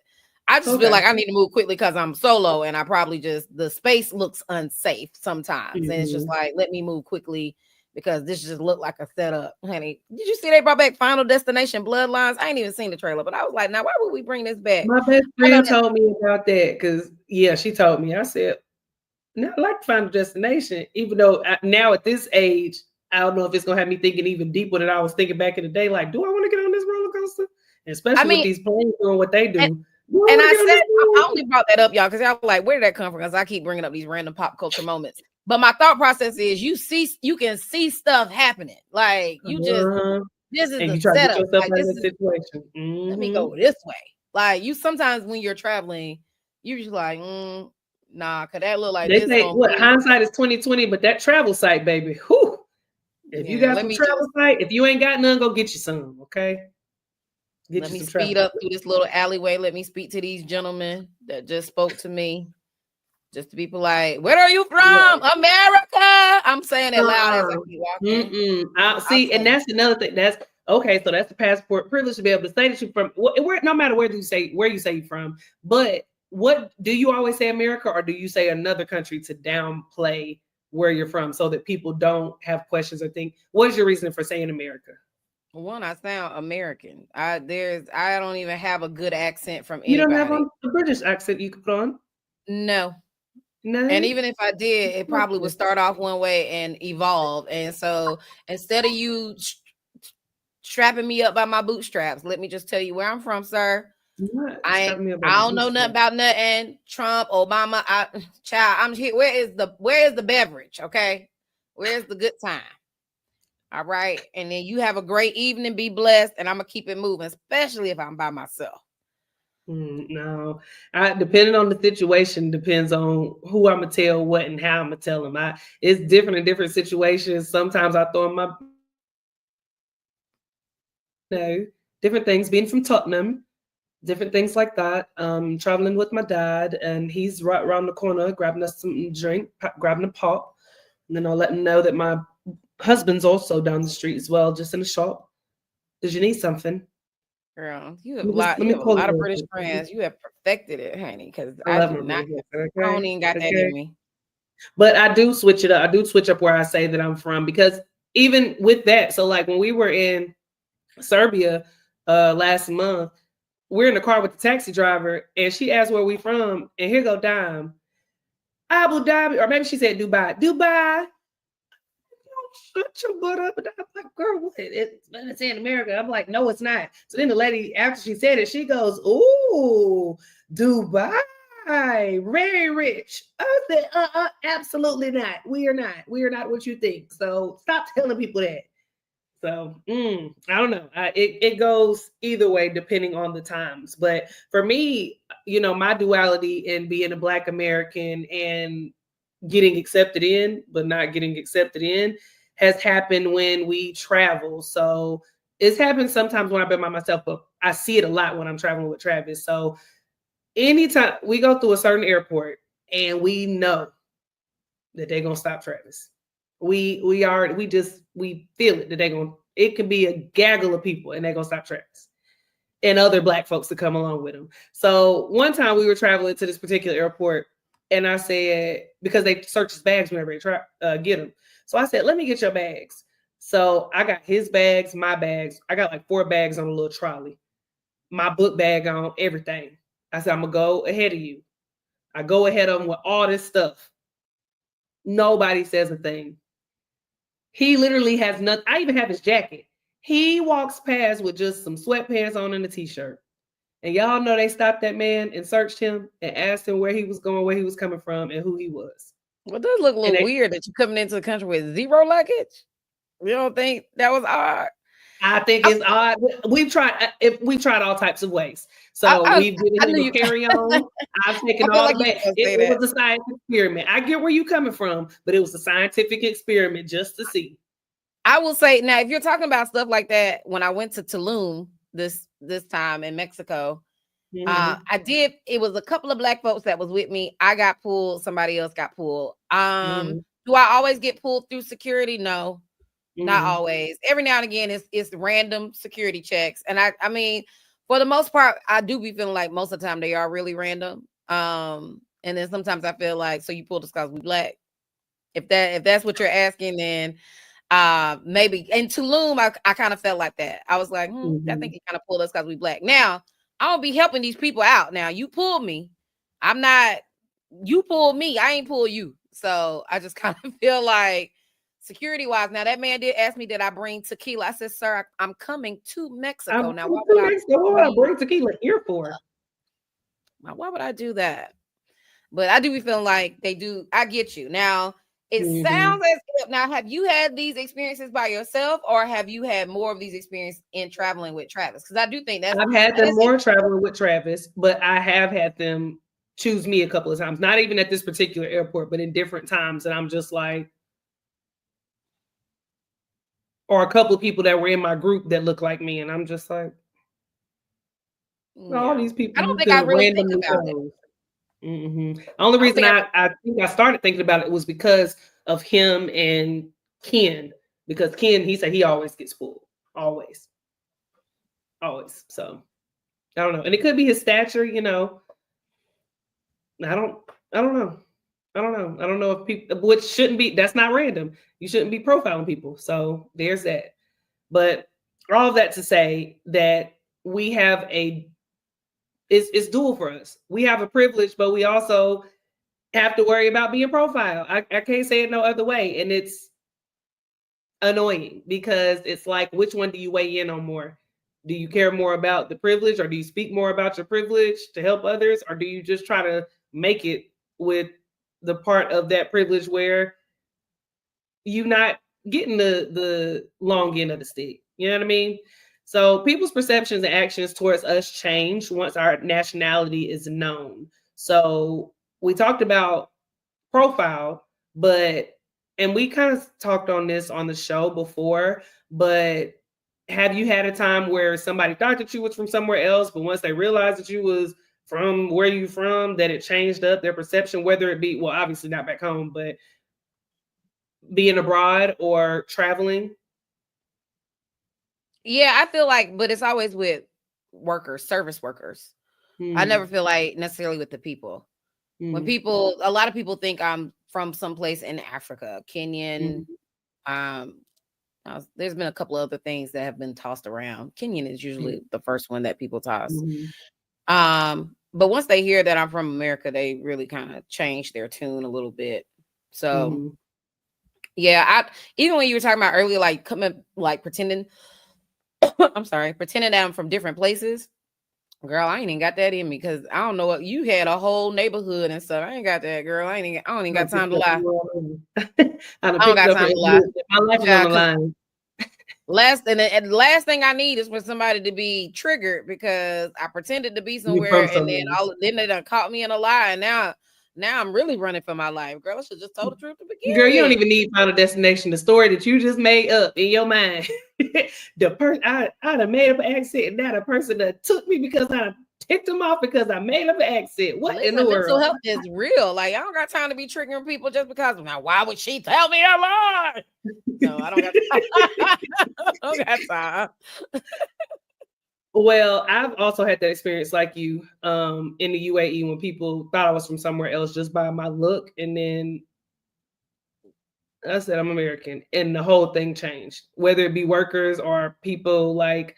I just feel Okay. like I need to move quickly because I'm solo and I probably just the space looks unsafe sometimes. And it's just Mhm. like, let me move quickly because this just looked like a setup. Honey, did you see they brought back Final Destination Bloodlines? I ain't even seen the trailer, but I was like, now why would we bring this back? My best I know friend that told me about that because, yeah, she told me. I said, no, I like Final Destination, even though now at this age, I don't know if it's going to have me thinking even deeper than I was thinking back in the day. Like, do I want to get on this roller coaster? I Especially with mean, these planes doing what they and, do. Do I and want to I get on said this I roller only brought that up, y'all, because y'all like, where did that come from? Because I keep bringing up these random pop culture moments. But my thought process is you can see stuff happening. Like you just coaster? Uh-huh. this is And the you try to get setup. yourself Like out of this that is situation. let me Hmm. go this way. Like you sometimes when you're traveling, you just like, nah, cause that look like They this say gonna what be hindsight is 2020, but that travel site, baby. Whew. If you yeah, got some travel site, if you ain't got none, go get you some. Okay, get let you me some speed travel. up through this little alleyway. Let me speak to these gentlemen that just spoke to me. Just to be polite. Where are you from? America. I'm saying it loud as I Uh-uh. keep walking. Mm-mm. I I'll see, tell and you. that's another thing. That's okay. So that's the passport privilege to be able to say that you're from. Where, no matter where you say you're from. But what do you always say America, or do you say another country to downplay where you're from so that people don't have questions or think? What is your reason for saying America? One, I sound American. I don't even have a good accent from You don't have anybody. a British accent you could put on. No. And No. even if I did, it probably would start off one way and evolve. And so instead of you strapping me up by my bootstraps, let me just tell you where I'm from, sir. What? I Stop me about I my don't know nothing bootstrap. about nothing. Trump, Obama, child. I'm here. Where is the beverage? Okay, where's the good time? All right, and then you have a great evening. Be blessed, and I'm gonna keep it moving, especially if I'm by myself. No, depending on the situation, depends on who I'm gonna tell what and how I'm gonna tell them. It's different in different situations. Sometimes I throw in my different things. Being from Tottenham, different things like that. Traveling with my dad, and he's right around the corner, grabbing us some drink, grabbing a pop, and then I'll let him know that my husband's also down the street as well, just in the shop. Did you need something? Girl, you have Let me just let you me have a pull it lot of real British quick. friends. You have perfected it, honey. Because I I love do my not. British I accent. don't even got that Okay. in me. But I do switch it up. I do switch up where I say that I'm from because even with that, so like when we were in Serbia last month, we're in the car with the taxi driver and she asked where we from, and here go Dime. Abu Dhabi, or maybe she said Dubai. Dubai. Shut your butt up. And I'm like, girl, what? It's in America. I'm like, no, it's not. So then the lady, after she said it, she goes, ooh, Dubai. Very rich. I said, absolutely not. We are not. We are not what you think. So stop telling people that. So I don't know. It goes either way depending on the times. But for me, my duality in being a Black American and getting accepted in, but not getting accepted in, has happened when we travel. So it's happened sometimes when I've been by myself, but I see it a lot when I'm traveling with Travis. So anytime we go through a certain airport and we know that they're gonna stop Travis. We feel it that they're gonna, it could be a gaggle of people and they're gonna stop Travis and other Black folks to come along with them. So one time we were traveling to this particular airport, and I said, because they search his bags whenever they get them. So I said, let me get your bags. So I got his bags, my bags. I got like 4 bags on a little trolley, my book bag on, everything. I said, I'm gonna go ahead of you. I go ahead of him with all this stuff. Nobody says a thing. He literally has nothing. I even have his jacket. He walks past with just some sweatpants on and a t-shirt. And y'all know they stopped that man and searched him and asked him where he was going, where he was coming from, and who he was. Well, it does look a little weird that you're coming into the country with zero luggage. You don't think that was odd? I think it's odd. We've tried all types of ways. So we've given him a carry-on. I've taken all the bags. It was a scientific experiment. I get where you're coming from, but it was a scientific experiment just to see. I will say now, if you're talking about stuff like that, when I went to Tulum this time in Mexico, I did. It was a couple of black folks that was with me. I got pulled. Somebody else got pulled. Do I always get pulled through security? No. Not always. Every now and again, it's random security checks. And I mean, for the most part, I do be feeling like most of the time they are really random. And then sometimes I feel like, so you pulled us because we black. If that's what you're asking, then maybe. In Tulum, I kind of felt like that. I was like, I think he kind of pulled us because we black. Now, I don't be helping these people out. Now, you pulled me. You pulled me. I ain't pull you. So I just kind of feel like, security wise, now that man did ask me, did I bring tequila? I said, sir, I'm coming to Mexico. Now, what would I bring tequila here for? Why would I do that? But I do be feeling like they do. I get you. Now, it sounds as if, now, have you had these experiences by yourself, or have you had more of these experiences in traveling with Travis? Because I do think I've had them more traveling with Travis, but I have had them choose me a couple of times, not even at this particular airport, but in different times. And I'm just like, or a couple of people that were in my group that look like me, and I'm just like, all these people. I don't think I really think about it. Only reason I think I started thinking about it was because of him and Ken, because Ken, he said he always gets pulled, always. So I don't know, and it could be his stature, you know. I don't know. I don't know if people, which shouldn't be, that's not random. You shouldn't be profiling people. So there's that. But all of that to say that we have it's dual for us. We have a privilege, but we also have to worry about being profiled. I can't say it no other way. And it's annoying because it's like, which one do you weigh in on more? Do you care more about the privilege, or do you speak more about your privilege to help others? Or do you just try to make it with the part of that privilege where you're not getting the long end of the stick? You know what I mean? So people's perceptions and actions towards us change once our nationality is known. So we talked about profile, and we kind of talked on this on the show before, but have you had a time where somebody thought that you was from somewhere else, but once they realized that you was from where you from, that it changed up their perception, whether it be, well, obviously not back home, but being abroad or traveling? Yeah, I feel like, but it's always with workers, service workers. I never feel like necessarily with the people. When people, a lot of people think I'm from someplace in Africa, Kenyan. There's been a couple of other things that have been tossed around. Kenyan is usually the first one that people toss. But once they hear that I'm from America, they really kind of change their tune a little bit. So yeah, even when you were talking about earlier, like coming, like pretending, pretending that I'm from different places. Girl, I ain't even got that in me, because I don't know what you had, a whole neighborhood and stuff. I ain't got that, girl. I don't even got time to lie. I don't got time to lie. My life is on the line. The last thing I need is for somebody to be triggered because I pretended to be somewhere, and then they done caught me in a lie, and now I'm really running for my life. Girl, I should just told the truth to begin with. Girl, you don't even need Final Destination. The story that you just made up in your mind. The person I'd have made up an accent, and now the person that took me because I ticked them off because I made up an accent. What in the world? Mental health is real. Like, I don't got time to be triggering people just because. Now, why would she tell me a lie? No, I don't got time. I don't got time. Well, I've also had that experience like you in the UAE, when people thought I was from somewhere else just by my look. And then I said, I'm American. And the whole thing changed, whether it be workers or people. Like,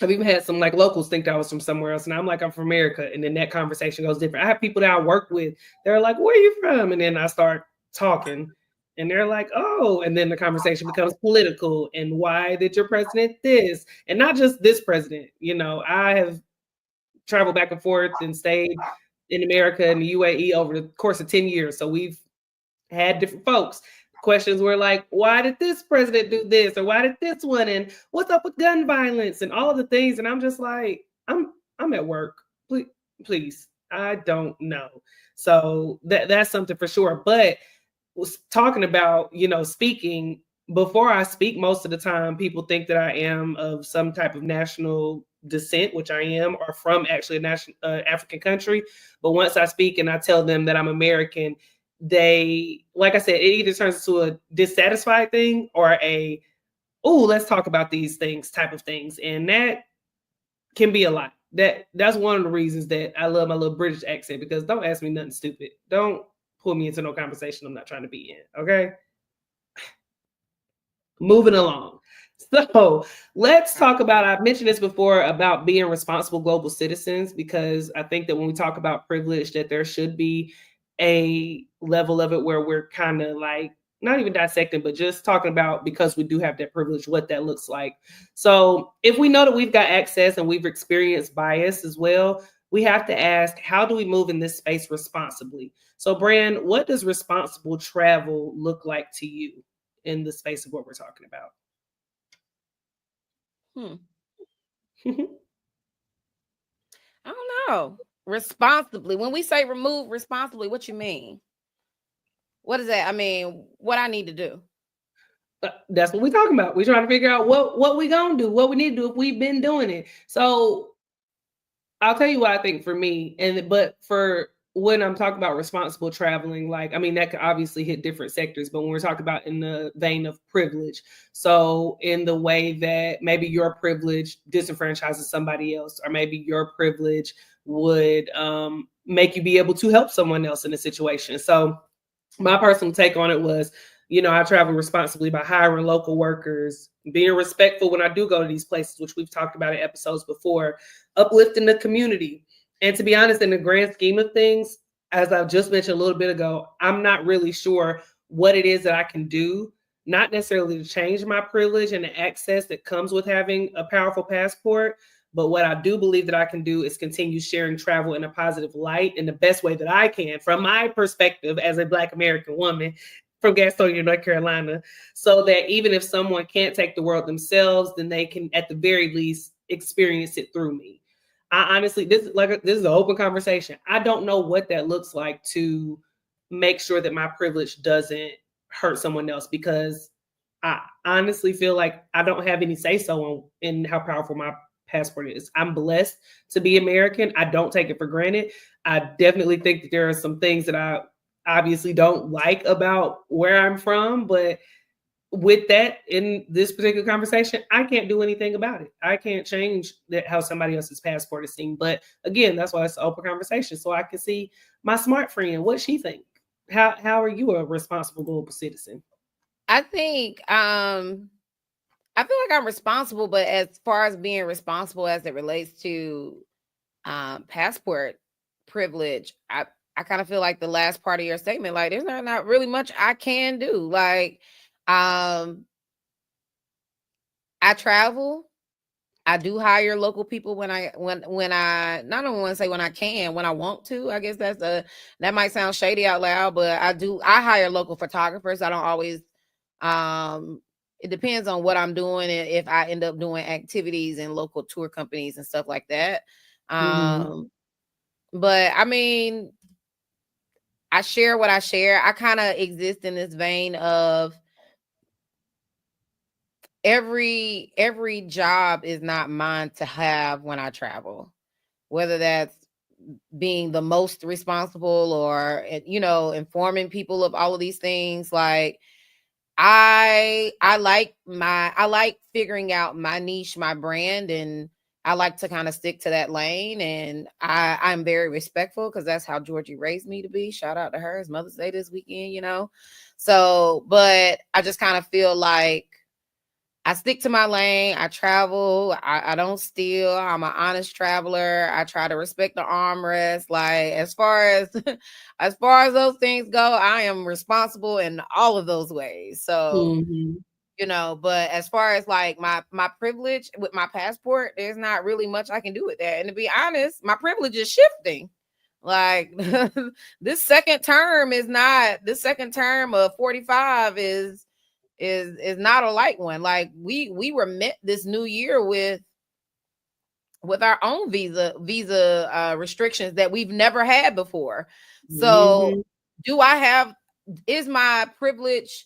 I've even had some like locals think that I was from somewhere else. And I'm like, I'm from America. And then that conversation goes different. I have people that I work with. They're like, where are you from? And then I start talking. And they're like, oh, and then the conversation becomes political. And why did your president this? And not just this president. I have traveled back and forth and stayed in America and the UAE over the course of 10 years. So we've had different folks. Questions were like, why did this president do this? Or why did this one? And what's up with gun violence and all of the things? And I'm just like, I'm at work. Please. I don't know. So that's something for sure. But was talking about, speaking, before I speak, most of the time people think that I am of some type of national descent, which I am, or from actually a national African country. But once I speak and I tell them that I'm American, they, like I said, it either turns into a dissatisfied thing or a, oh, let's talk about these things type of things. And that can be a lot. That's one of the reasons that I love my little British accent, because don't ask me nothing stupid. Don't pull me into no conversation I'm not trying to be in. Okay. Moving along. So let's talk about, I've mentioned this before, about being responsible global citizens, because I think that when we talk about privilege, that there should be a level of it where we're kind of like, not even dissecting, but just talking about, because we do have that privilege, what that looks like. So if we know that we've got access and we've experienced bias as well, we have to ask, how do we move in this space responsibly? So Bran, what does responsible travel look like to you in the space of what we're talking about? I don't know. Responsibly. When we say remove responsibly, what you mean? What is that? I mean, what I need to do. That's what we're talking about. We're trying to figure out what we gonna do, what we need to do if we've been doing it. So I'll tell you what I think for me, but for when I'm talking about responsible traveling, like, I mean, that could obviously hit different sectors, but when we're talking about in the vein of privilege, so in the way that maybe your privilege disenfranchises somebody else, or maybe your privilege would make you be able to help someone else in a situation. So my personal take on it was, I travel responsibly by hiring local workers, being respectful when I do go to these places, which we've talked about in episodes before, uplifting the community. And to be honest, in the grand scheme of things, as I've just mentioned a little bit ago, I'm not really sure what it is that I can do, not necessarily to change my privilege and the access that comes with having a powerful passport. But what I do believe that I can do is continue sharing travel in a positive light in the best way that I can, from my perspective as a Black American woman from Gastonia, North Carolina, so that even if someone can't take the world themselves, then they can at the very least experience it through me. I honestly, this is an open conversation. I don't know what that looks like to make sure that my privilege doesn't hurt someone else, because I honestly feel like I don't have any say so in how powerful my passport is. I'm blessed to be American. I don't take it for granted. I definitely think that there are some things that I obviously don't like about where I'm from, but with that, in this particular conversation, I can't do anything about it. I can't change how somebody else's passport is seen. But again, that's why it's an open conversation, so I can see my smart friend what she think. How are you a responsible global citizen? I think I feel like I'm responsible, but as far as being responsible as it relates to passport privilege, I kind of feel like the last part of your statement, like there's not really much I can do. Like I travel. I do hire local people when I not only want to say when I can, when I want to. I guess that might sound shady out loud, but I hire local photographers. I don't always it depends on what I'm doing and if I end up doing activities in local tour companies and stuff like that. But I mean, I share what I share. I kind of exist in this vein of every job is not mine to have when I travel, whether that's being the most responsible or, informing people of all of these things. Like I like figuring out my niche, my brand, and I like to kind of stick to that lane. And I'm very respectful because that's how Georgie raised me to be. Shout out to her. It's Mother's Day this weekend, So, but I just kind of feel like I stick to my lane. I travel. I don't steal. I'm an honest traveler. I try to respect the armrest. Like as far as as far as those things go, I am responsible in all of those ways. So, Mm-hmm. but as far as like my privilege with my passport, there's not really much I can do with that. And to be honest, my privilege is shifting. Like this second term of 45 is not a light one. Like we were met this new year with our own visa restrictions that we've never had before. So Mm-hmm. do I have is my privilege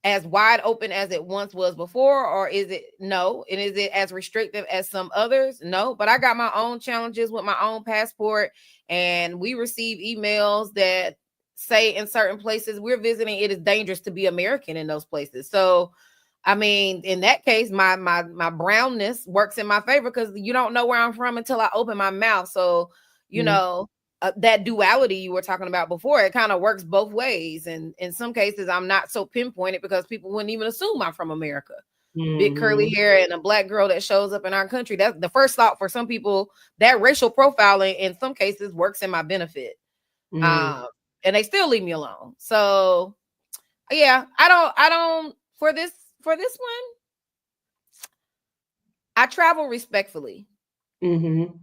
as wide open as it once was before, or is it no? And is it as restrictive as some others? No, but I got my own challenges with my own passport, and we receive emails that say in certain places we're visiting, it is dangerous to be American in those places. So I mean, in that case, my brownness works in my favor because you don't know where I'm from until I open my mouth. So, you know, that duality you were talking about before, it kind of works both ways. And in some cases, I'm not so pinpointed because people wouldn't even assume I'm from America. Big curly hair and a black girl that shows up in our country. That's the first thought for some people. That racial profiling in some cases works in my benefit. And they still leave me alone. So yeah, I don't for this one, I travel respectfully. Mm-hmm.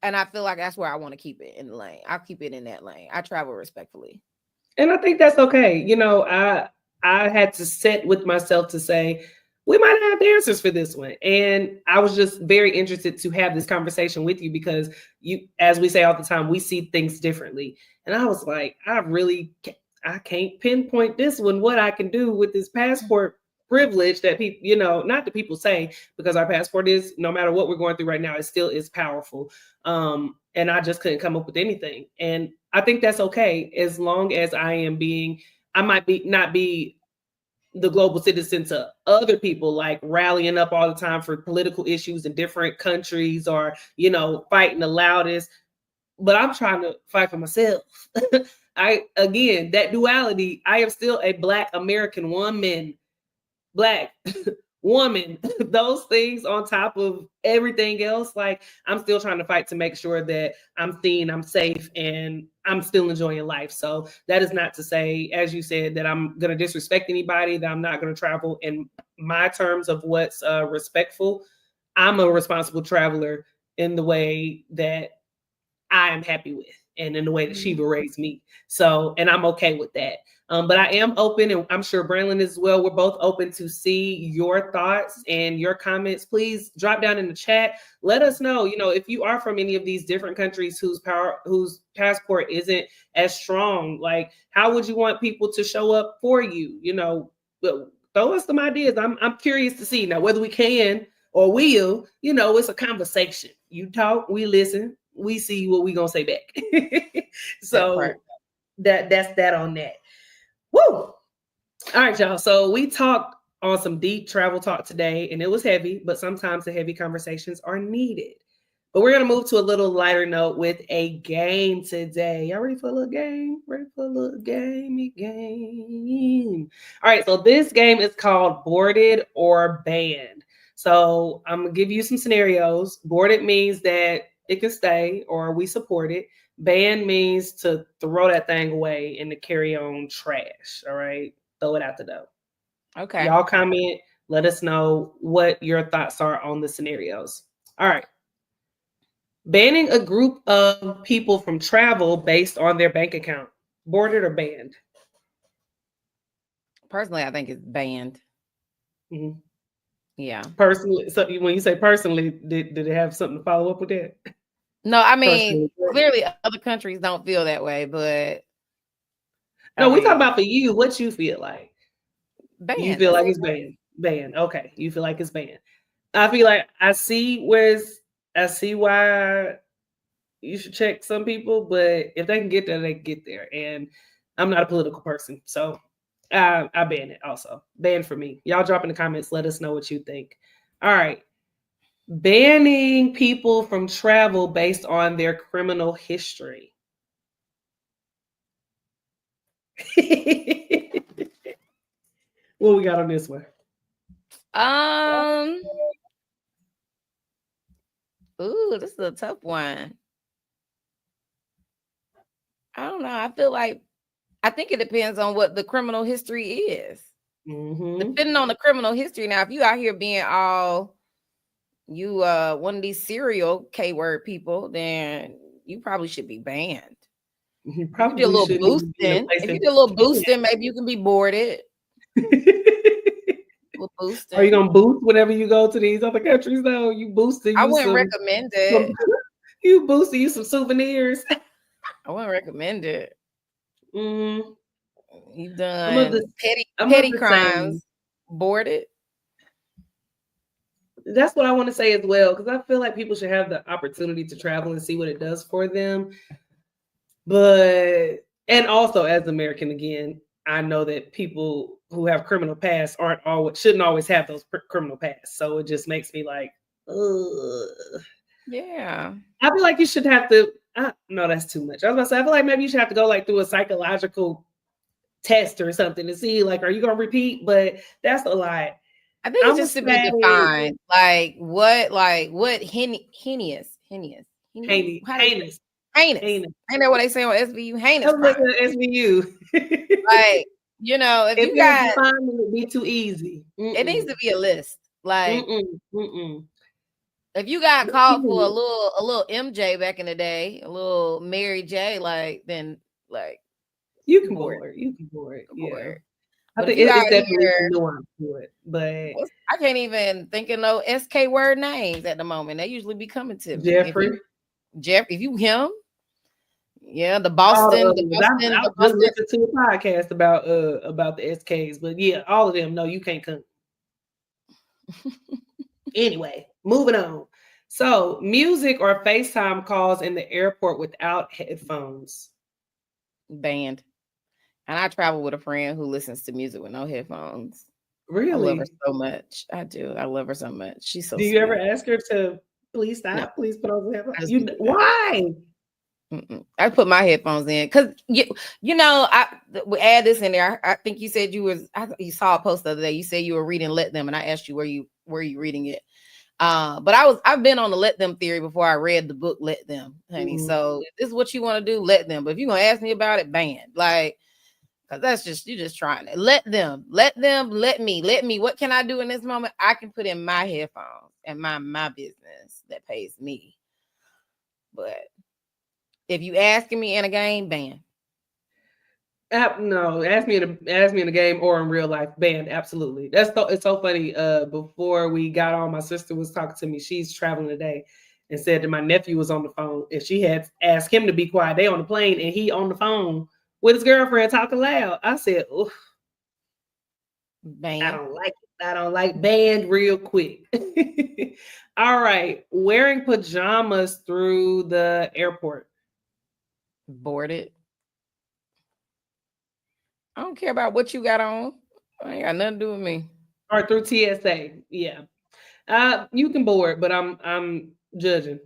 And I feel like that's where I want to keep it in the lane. I'll keep it in that lane. I travel respectfully. And I think that's okay. I had to sit with myself to say, we might not have the answers for this one. And I was just very interested to have this conversation with you because as we say all the time, we see things differently. And I was like, I can't pinpoint this one, what I can do with this passport privilege that people, not that people say, because our passport is, no matter what we're going through right now, it still is powerful. And I just couldn't come up with anything. And I think that's okay as long as I might not be the global citizen to other people, like rallying up all the time for political issues in different countries or, fighting the loudest. But I'm trying to fight for myself. Again, that duality, I am still a Black American woman, Black woman. Those things on top of everything else, like I'm still trying to fight to make sure that I'm seen, I'm safe, and I'm still enjoying life. So that is not to say, as you said, that I'm going to disrespect anybody, that I'm not going to travel in my terms of what's respectful. I'm a responsible traveler in the way that I am happy with and in the way that Shiva raised me. So, and I'm okay with that. But I am open, and I'm sure Branlyn is as well. We're both open to see your thoughts and your comments. Please drop down in the chat. Let us know, if you are from any of these different countries whose passport isn't as strong. Like, how would you want people to show up for you? Throw us some ideas. I'm curious to see now whether we can or will. It's a conversation. You talk, we listen, we see what we gonna say back. So that's that on that. Woo! All right, y'all. So we talked on some deep travel talk today, and it was heavy, but sometimes the heavy conversations are needed. But we're gonna move to a little lighter note with a game today. Y'all ready for a little game? Ready for a little gamey game? All right, so this game is called Boarded or Banned. So I'm gonna give you some scenarios. Boarded means that it can stay or we support it. Ban means to throw that thing away and to carry on trash. All right. Throw it out the door. Okay. Y'all comment. Let us know what your thoughts are on the scenarios. All right. Banning a group of people from travel based on their bank account. Boarded or banned? Personally, I think it's banned. Mm-hmm. Yeah. Personally, so when you say personally, did it have something to follow up with that? No, I mean, clearly other countries don't feel that way, but no, we talk about for you, what you feel like. Banned. You feel like it's banned. Banned. Okay. You feel like it's banned. I feel like I see why you should check some people, but if they can get there, they can get there. And I'm not a political person, so I ban it also. Ban for me. Y'all drop in the comments. Let us know what you think. All right. Banning people from travel based on their criminal history. What we got on this one? Um. Ooh, this is a tough one. I don't know. I think it depends on what the criminal history is. Depending on the criminal history. Now, if you out here being all you one of these serial K-word people, then you probably should be banned. You If you do a little boosting, maybe you can be boarded. Boosting. Are you gonna boost whenever you go to these other countries? Though you boosting, I wouldn't recommend it. You boosting you some souvenirs. I wouldn't recommend it. Mm. You've done petty crimes. Boarded. That's what I want to say as well, because I feel like people should have the opportunity to travel and see what it does for them. But and also as American again, I know that people who have criminal pasts shouldn't always have those criminal pasts. So it just makes me like, yeah. I feel like you should have to. No, that's too much. I was about to say, I feel like maybe you should have to go like through a psychological test or something to see like, are you gonna repeat? But that's a lot. I think it's just to be defined. Like what heinous. Ain't that what they say on SVU? Heinous crime. SVU. Like, you know, if you got it would be too easy. It needs to be a list. Like if you got called for a little MJ back in the day, a little Mary J, like then like you can board. You can board. Yeah. I think it's definitely nuance to it, but I can't even think of no SK word names at the moment. They usually be coming to me. Jeffrey, if you him, yeah, the Boston. I just listened to a podcast about the SKs, but yeah, all of them. No, you can't come. Anyway, moving on. So, music or FaceTime calls in the airport without headphones. Banned. And I travel with a friend who listens to music with no headphones. Really? I love her so much. I do. I love her so much. She's so Do you sweet. ever ask her to please stop? No. Please put on headphones. Why? I put my headphones in because you know we add this in there. I think you said you saw a post the other day. You said you were reading Let Them, and I asked you where you reading it. But I've been on the Let Them theory before I read the book Let Them, honey. So if this is what you want to do, let them. But if you're gonna ask me about it, banned. Like, because that's just you're just trying to let me. What can I do in this moment? I can put in my headphones and my business that pays me. But if you asking me in a game, ban. No, ask me in a game or in real life, banned. Absolutely. It's so funny. Before we got on, my sister was talking to me. She's traveling today, and said that my nephew was on the phone, and she had asked him to be quiet. They on the plane, and he on the phone with his girlfriend talking loud. I said, "Oof, banned. I don't like banned real quick." All right, wearing pajamas through the airport. Boarded. I don't care about what you got on. I ain't got nothing to do with me. Or through TSA, yeah. You can board, but I'm judging.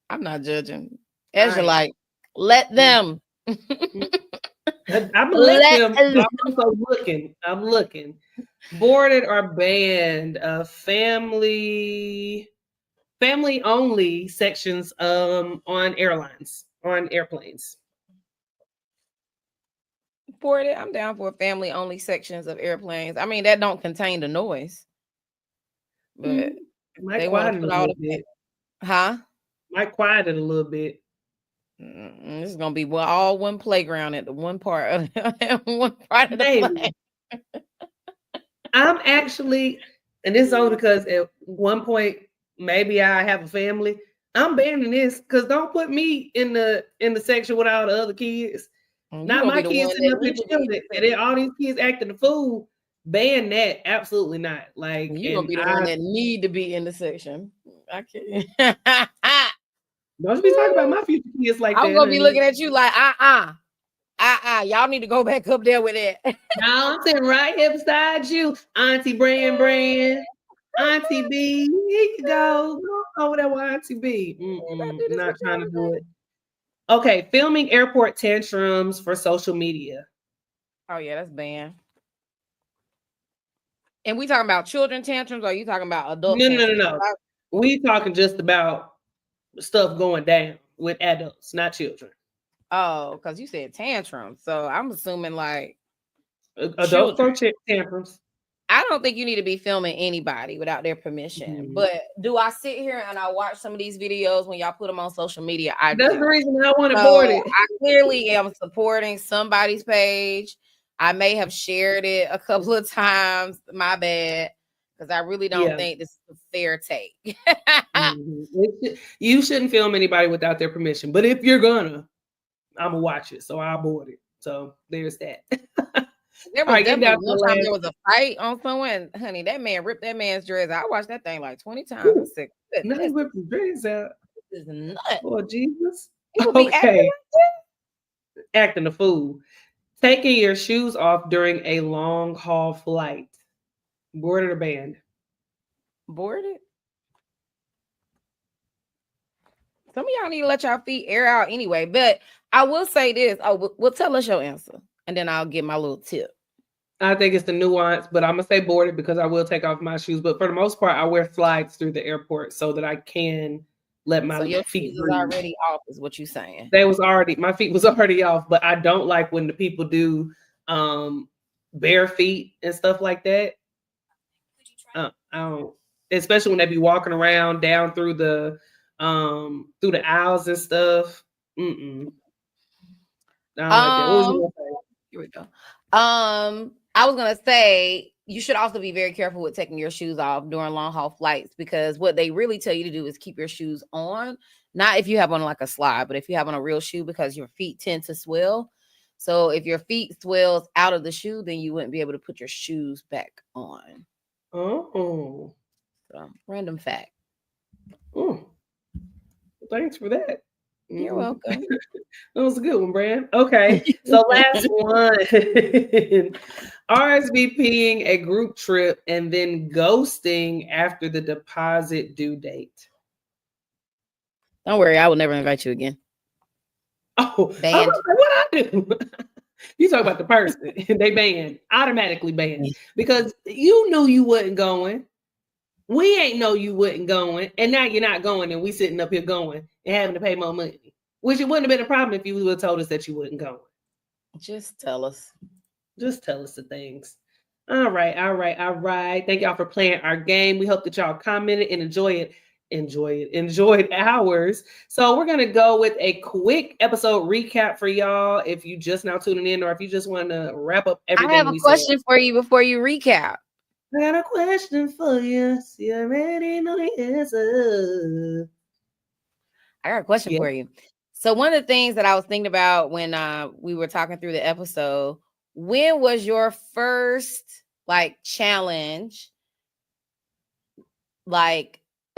I'm not judging. As you like, let them. I'm letting them. I'm also looking. I'm looking. Boarded or banned? Family only sections on airplanes. Boarded. I'm down for family only sections of airplanes. I mean, that don't contain the noise. But they want to put all the Might quiet it a little bit. This is gonna be all one playground at the one part of the plane. I'm actually, and this is only because at one point maybe I have a family. I'm banning this because don't put me in the section with all the other kids. Not my kids sitting up here chilling, and then all these kids acting the fool. Ban that, absolutely not. Like you're gonna be the one that need to be in the section. I can't. Don't be talking about my future kids like that. I'm gonna be looking at you like y'all need to go back up there with it. No, I'm sitting right here beside you, Auntie Brand, Auntie B. Here you go. Over there with Auntie B. Not trying to do it. Okay, filming airport tantrums for social media. Oh yeah, that's banned. And we talking about children tantrums, or are you talking about adult No, no, no, tantrums? no. We talking just about stuff going down with adults, not children. Oh, because you said tantrums. So I'm assuming like Adults children. throw tantrums. I don't think you need to be filming anybody without their permission. But do I sit here and I watch some of these videos when y'all put them on social media? I That's do. the reason I want to So board it. I clearly am supporting somebody's page. I may have shared it a couple of times. My bad. Because I really don't think this is a fair take. You shouldn't film anybody without their permission. But if you're gonna, I'm gonna watch it. So I'll board it. So there's that. There was definitely one time there was a fight on someone. Honey, that man ripped that man's dress. I watched that thing like 20 times. I said, now he ripped his dress out. This is nuts. Oh, Jesus. Okay. Acting a fool. Taking your shoes off during a long haul flight. Boarded or banned? Boarded? Some of y'all need to let y'all feet air out anyway. But I will say this. Oh, well, tell us your answer. And then I'll give my little tip. I think it's the nuance, but I'm going to say boarded because I will take off my shoes. But for the most part, I wear slides through the airport so that I can let my feet breathe. Already off is what you're saying. My feet was already off, but I don't like when the people do bare feet and stuff like that. I don't, especially when they be walking around down through the aisles and stuff. I don't like that. What was you gonna say? Here we go. I was gonna say you should also be very careful with taking your shoes off during long haul flights, because what they really tell you to do is keep your shoes on. Not if you have on like a slide, but if you have on a real shoe, because your feet tend to swell. So if your feet swells out of the shoe, then you wouldn't be able to put your shoes back on. Oh, so, random fact. Thanks for that. You're welcome. That was a good one, Bran. Okay, so last one. RSVPing a group trip and then ghosting after the deposit due date. Don't worry, I will never invite you again. Oh, banned. What I do? You talk about the person. They banned, automatically banned, because you knew you wasn't going. We ain't know you wasn't going, and now you're not going, and we sitting up here going and having to pay more money, which it wouldn't have been a problem if you would have told us that you wasn't going. Just tell us. Just tell us the things. All right. Thank y'all for playing our game. We hope that y'all commented and enjoyed ours. So we're going to go with a quick episode recap for y'all. If you just now tuning in, or if you just want to wrap up everything. I have a question for you before you recap. I got a question for you. So you already know the answer. I got a question for you. So one of the things that I was thinking about when we were talking through the episode, when was your first challenge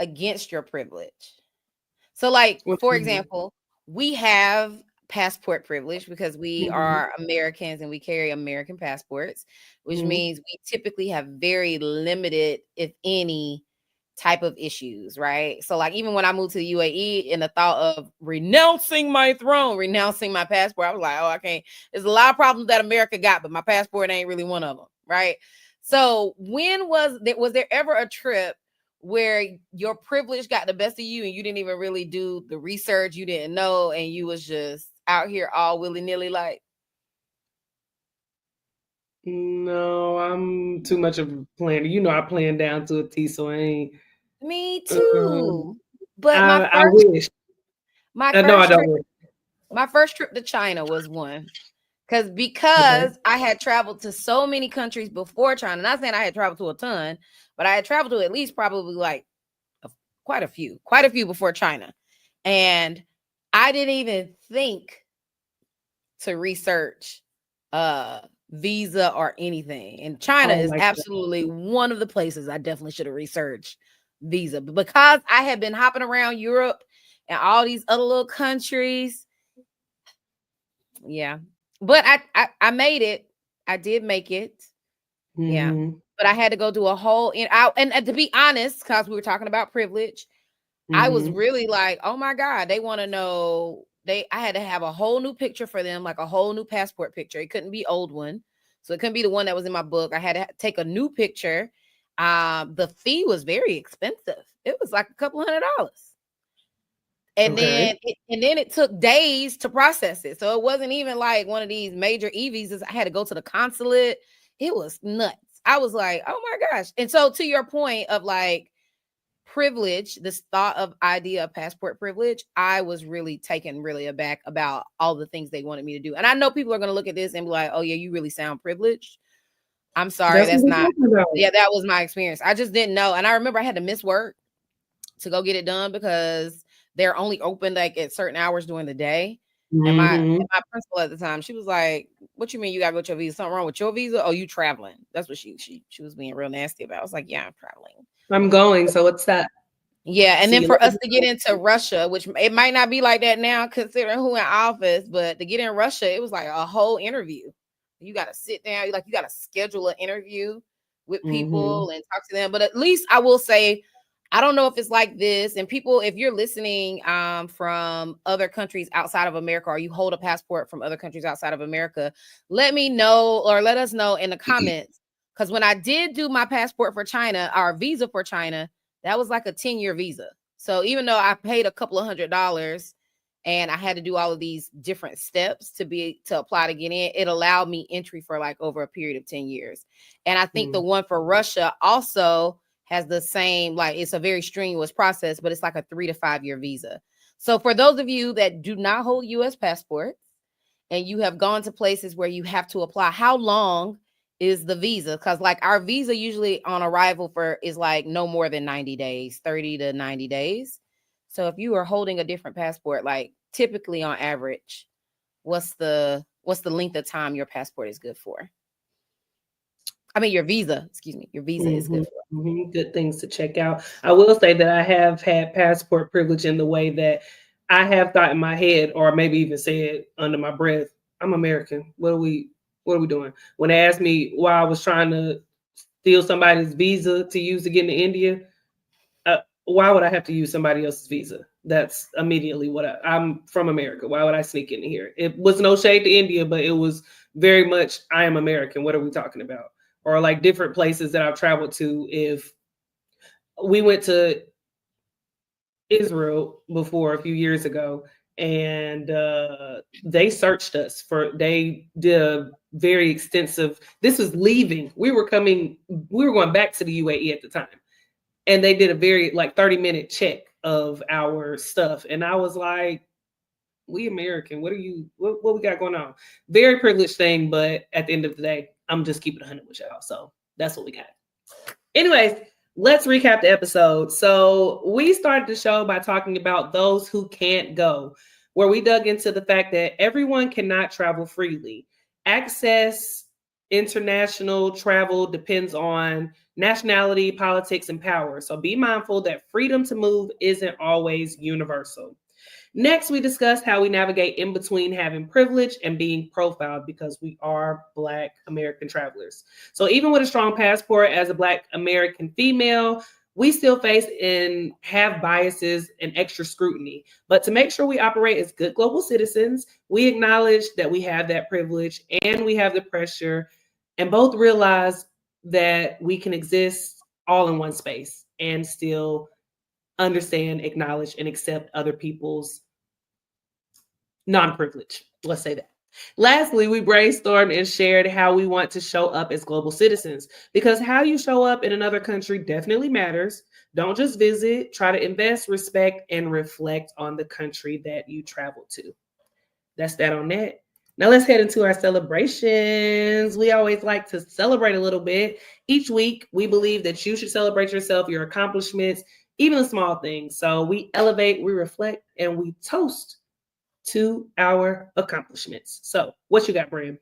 against your privilege? So for example, we have passport privilege because we are Americans and we carry American passports, which means we typically have very limited, if any, type of issues, right? So even when I moved to the UAE, in the thought of renouncing my throne, renouncing my passport, I was like, oh, I can't. There's a lot of problems that America got, but my passport ain't really one of them, right? So when was there ever a trip where your privilege got the best of you and you didn't even really do the research, you didn't know, and you was just out here all willy-nilly like? No, I'm too much of a planner. You know, I plan down to a T, so I ain't. Me too. But I wish. My first trip to China was one. Because I had traveled to so many countries before China. Not saying I had traveled to a ton, but I had traveled to at least probably quite a few before China. And I didn't even think to research visa or anything. And China is absolutely one of the places I definitely should have researched visa. But because I had been hopping around Europe and all these other little countries, yeah. But I made it. I did make it. Yeah. But I had to go do a whole and to be honest, because we were talking about privilege, I was really like, oh my God, they want to know. I had to have a whole new picture for them, like a whole new passport picture. It couldn't be old one. So it couldn't be the one that was in my book. I had to take a new picture. the fee was very expensive. It was like a couple $100. And Okay. then it took days to process it. So it wasn't even like one of these major e-visas. I had to go to the consulate. It was nuts. I was like, oh my gosh. And so to your point of like privilege, this thought of idea of passport privilege, I was really taken really aback about all the things they wanted me to do. And I know people are going to look at this and be like, oh yeah, you really sound privileged. I'm sorry, That's what that's we're not. talking about. Yeah, that was my experience. I just didn't know. And I remember I had to miss work to go get it done because they're only open like at certain hours during the day. And Mm-hmm. my principal at the time, she was like, "What you mean you gotta go to your visa? Something wrong with your visa? Oh, you traveling?" That's what she was being real nasty about. I was like, "Yeah, I'm traveling." I'm going. So what's that? Yeah, and See then you for us later. to get into Russia, which it might not be like that now, considering who in office, but to get in Russia, it was like a whole interview. You got to sit down, you got to schedule an interview with Mm-hmm. people and talk to them. But at least I will say, I don't know if it's like this. And people, if you're listening from other countries outside of America, or you hold a passport from other countries outside of America, let me know or let us know in the comments. Because when I did do my passport for China, our visa for China, that was like a 10-year visa. So even though I paid a couple of $100 and I had to do all of these different steps to apply to get in, it allowed me entry for like over a period of 10 years. And I think the one for Russia also has the same, like it's a very strenuous process, but it's like a 3 to 5 year visa. So for those of you that do not hold US passports and you have gone to places where you have to apply, how long is the visa? Because like our visa usually on arrival for is like no more than 90 days, 30 to 90 days. So if you are holding a different passport, like typically on average, what's the length of time your passport is good for? I mean your visa, excuse me, your visa is Mm-hmm. good for. Mm-hmm. Good things to check out. I will say that I have had passport privilege in the way that I have thought in my head, or maybe even said under my breath, "I'm American. What are we doing?" When they asked me why I was trying to steal somebody's visa to use to get into India, why would I have to use somebody else's visa? That's immediately what I'm from America. Why would I sneak in here? It was no shade to India, but it was very much I am American. What are we talking about? Or like different places that I've traveled to. If we went to Israel before a few years ago, and they searched us for. They did a very extensive. This was leaving. We were coming. We were going back to the UAE at the time, and they did a very like 30-minute check of our stuff, and I was like, we American, what we got going on? Very privileged thing, but at the end of the day, I'm just keeping 100 with y'all, so that's what we got. Anyways, let's recap the episode. So we started the show by talking about those who can't go, where we dug into the fact that everyone cannot travel freely. Access international travel depends on nationality, politics, and power. So be mindful that freedom to move isn't always universal. Next, we discussed how we navigate in between having privilege and being profiled because we are Black American travelers. So, even with a strong passport as a Black American female, we still face and have biases and extra scrutiny. But to make sure we operate as good global citizens, we acknowledge that we have that privilege and we have the pressure, and both realize that we can exist all in one space and still understand, acknowledge, and accept other people's non-privilege. Let's say that. Lastly, we brainstormed and shared how we want to show up as global citizens because how you show up in another country definitely matters. Don't just visit, try to invest, respect, and reflect on the country that you travel to. That's that on that. Now let's head into our celebrations. We always like to celebrate a little bit. Each week, we believe that you should celebrate yourself, your accomplishments, even the small things. So we elevate, we reflect, and we toast to our accomplishments. So, what you got, Bram?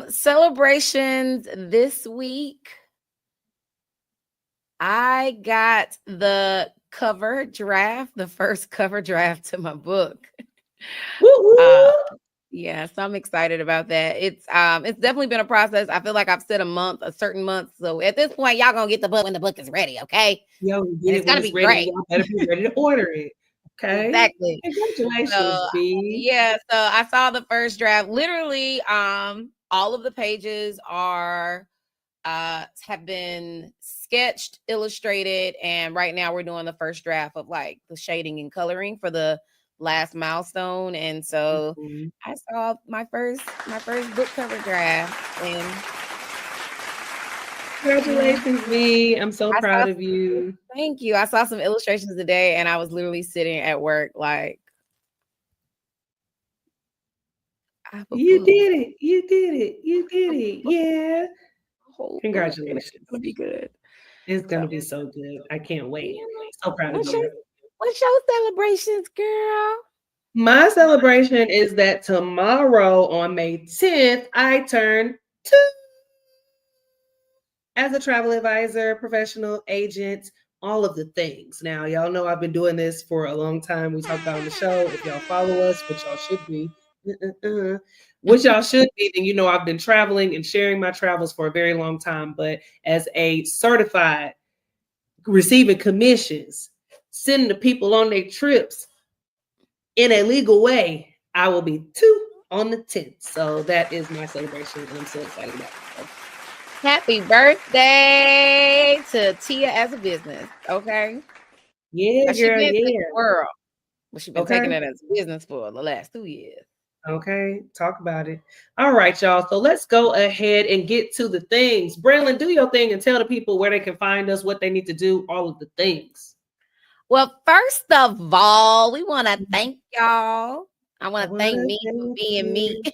Celebrations this week. I got the first cover draft to my book. Woo woo. Yeah, so I'm excited about that. It's definitely been a process. I feel like I've set a certain month. So at this point, y'all gonna get the book when the book is ready, okay? Yo, And get it's it when gonna it's be ready. great. Y'all better be ready to order it. Okay. Exactly. Congratulations, So B. yeah, so I saw the first draft. Literally, all of the pages are have been sketched, illustrated, and right now we're doing the first draft of like the shading and coloring for the last milestone. And so I saw my first book cover draft, and Congratulations, V. I'm so I proud saw of you. thank you. I saw some illustrations today, and I was literally sitting at work like, I have a You book. did it. You did it. You did it. Yeah. A whole book, and it's Congratulations. gonna be good. It's So, going to be so good. I can't wait. yeah. So proud of What's your you. celebrations, girl? My celebration is that tomorrow on May 10th, I turn 2 as a travel advisor, professional agent, all of the things. Now, y'all know I've been doing this for a long time. We talk about on the show. If y'all follow us, which y'all should be, which y'all should be, then you know I've been traveling and sharing my travels for a very long time. But as a certified, receiving commissions, sending the people on their trips in a legal way, I will be 2 on the 10th. So that is my celebration, and I'm so excited about it. Happy birthday to Tia as a business. Okay. Yeah, She's girl, been to the yeah. world, but she's been taking Okay. it as a business for the last 2 years. Okay, talk about it. All right, y'all. So let's go ahead and get to the things. Branlyn, do your thing and tell the people where they can find us, what they need to do, all of the things. Well, first of all, we want to thank y'all. I want to thank me for Thank being me. you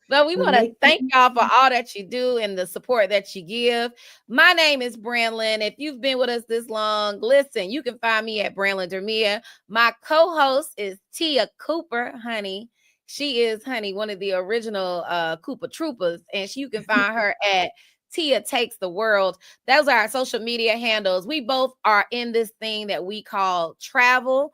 But we for want to thank making y'all for all that you do and the support that you give. My name is Branlyn. If you've been with us this long, listen, you can find me at Branlyn Dermia. My co-host is Tia Cooper, honey. She is, honey, one of the original Cooper Troopers, and you can find her at Tia Takes the World. Those are our social media handles. We both are in this thing that we call travel.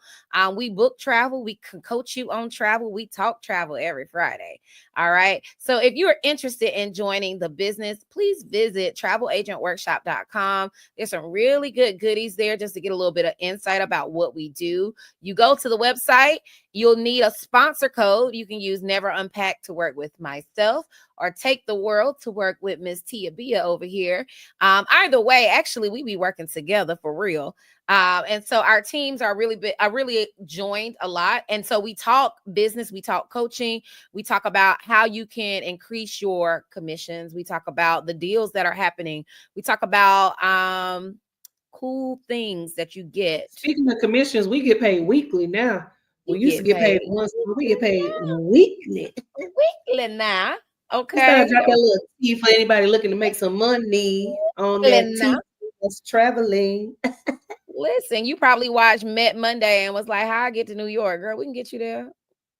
We book travel. We can coach you on travel. We talk travel every Friday. All right. So if you are interested in joining the business, please visit travelagentworkshop.com. There's some really good goodies there just to get a little bit of insight about what we do. You go to the website, you'll need a sponsor code. You can use Never Unpack to work with myself, or Take the World to work with Miss Tia Bia over here. Either way, actually, we be working together for real. And so our teams are really joined a lot. And so we talk business, we talk coaching, we talk about how you can increase your commissions. We talk about the deals that are happening. We talk about cool things that you get. Speaking of commissions, we get paid weekly now. We used to get paid once, but we get paid weekly. Weekly now. Just thought I'd Okay. drop that little tea for anybody looking to make some money on that tea that's traveling. Listen, you probably watched Met Monday and was like, how I get to New York? Girl, we can get you there.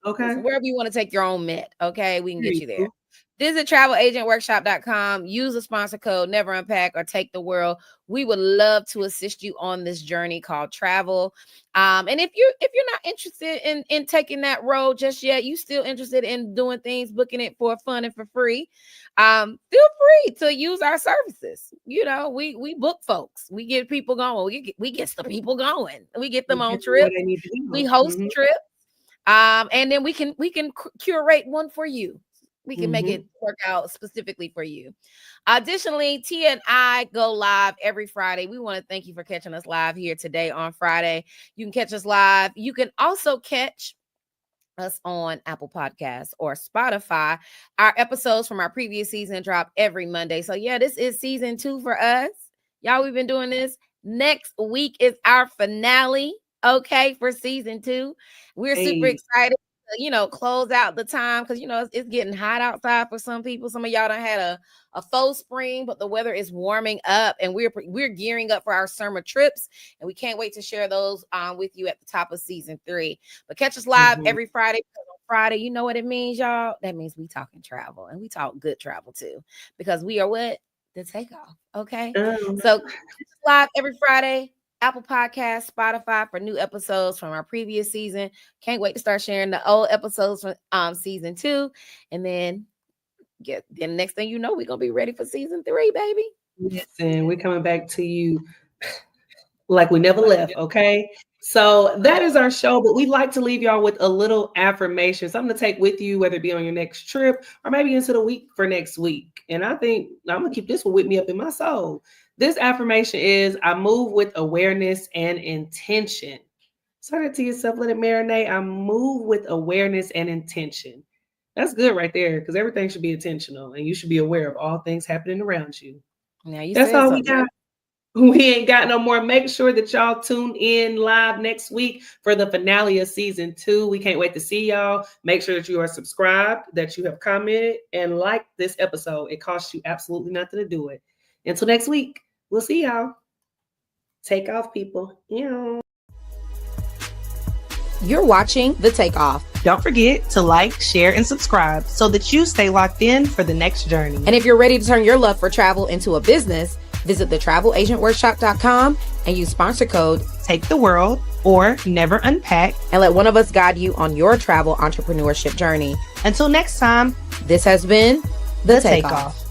Okay. Listen, wherever you want to take your own Met, okay? We can There get you you there. go. Visit travelagentworkshop.com. Use a sponsor code Never Unpack or Take the World. We would love to assist you on this journey called travel. And if you're not interested in taking that road just yet, you still interested in doing things, booking it for fun and for free, feel free to use our services. You know, we book folks. We get people going. We get the people going. We get them on trips. We host trips. And then we can curate one for you. We can make it work out specifically for you. Additionally, Tia and I go live every Friday. We want to thank you for catching us live here today on Friday. You can catch us live. You can also catch us on Apple Podcasts or Spotify. Our episodes from our previous season drop every Monday. So yeah, this is season 2 for us. Y'all, we've been doing this. Next week is our finale, okay, for season 2. We're super excited to, close out the time because, it's getting hot outside for some people. Some of y'all done had a faux spring, but the weather is warming up and we're gearing up for our summer trips. And we can't wait to share those with you at the top of season 3. But catch us live every Friday. Because on Friday, you know what it means, y'all? That means we talking travel, and we talk good travel too, because we are what? The Takeoff. Okay. So live every Friday, Apple Podcasts, Spotify for new episodes from our previous season. Can't wait to start sharing the old episodes from season 2. And then the next thing you know, we're gonna be ready for season 3, baby. Listen, we're coming back to you like we never left, okay? So that is our show, but we'd like to leave y'all with a little affirmation, something to take with you, whether it be on your next trip or maybe into the week for next week. And I think I'm going to keep this one with me up in my soul. This affirmation is, I move with awareness and intention. Say that to yourself, let it marinate. I move with awareness and intention. That's good right there, because everything should be intentional and you should be aware of all things happening around you. Now you That's said all we something. got. We ain't got no more. Make sure that y'all tune in live next week for the finale of season 2. We can't wait to see y'all. Make sure that you are subscribed, that you have commented, and like this episode. It costs you absolutely nothing to do it. Until next week, we'll see y'all. Take off, people. Yeah. You're watching The Takeoff. Don't forget to like, share, and subscribe so that you stay locked in for the next journey. And if you're ready to turn your love for travel into a business, visit thetravelagenworkshop.com and use sponsor code Take the World or Never Unpack and let one of us guide you on your travel entrepreneurship journey. Until next time, this has been The Takeoff.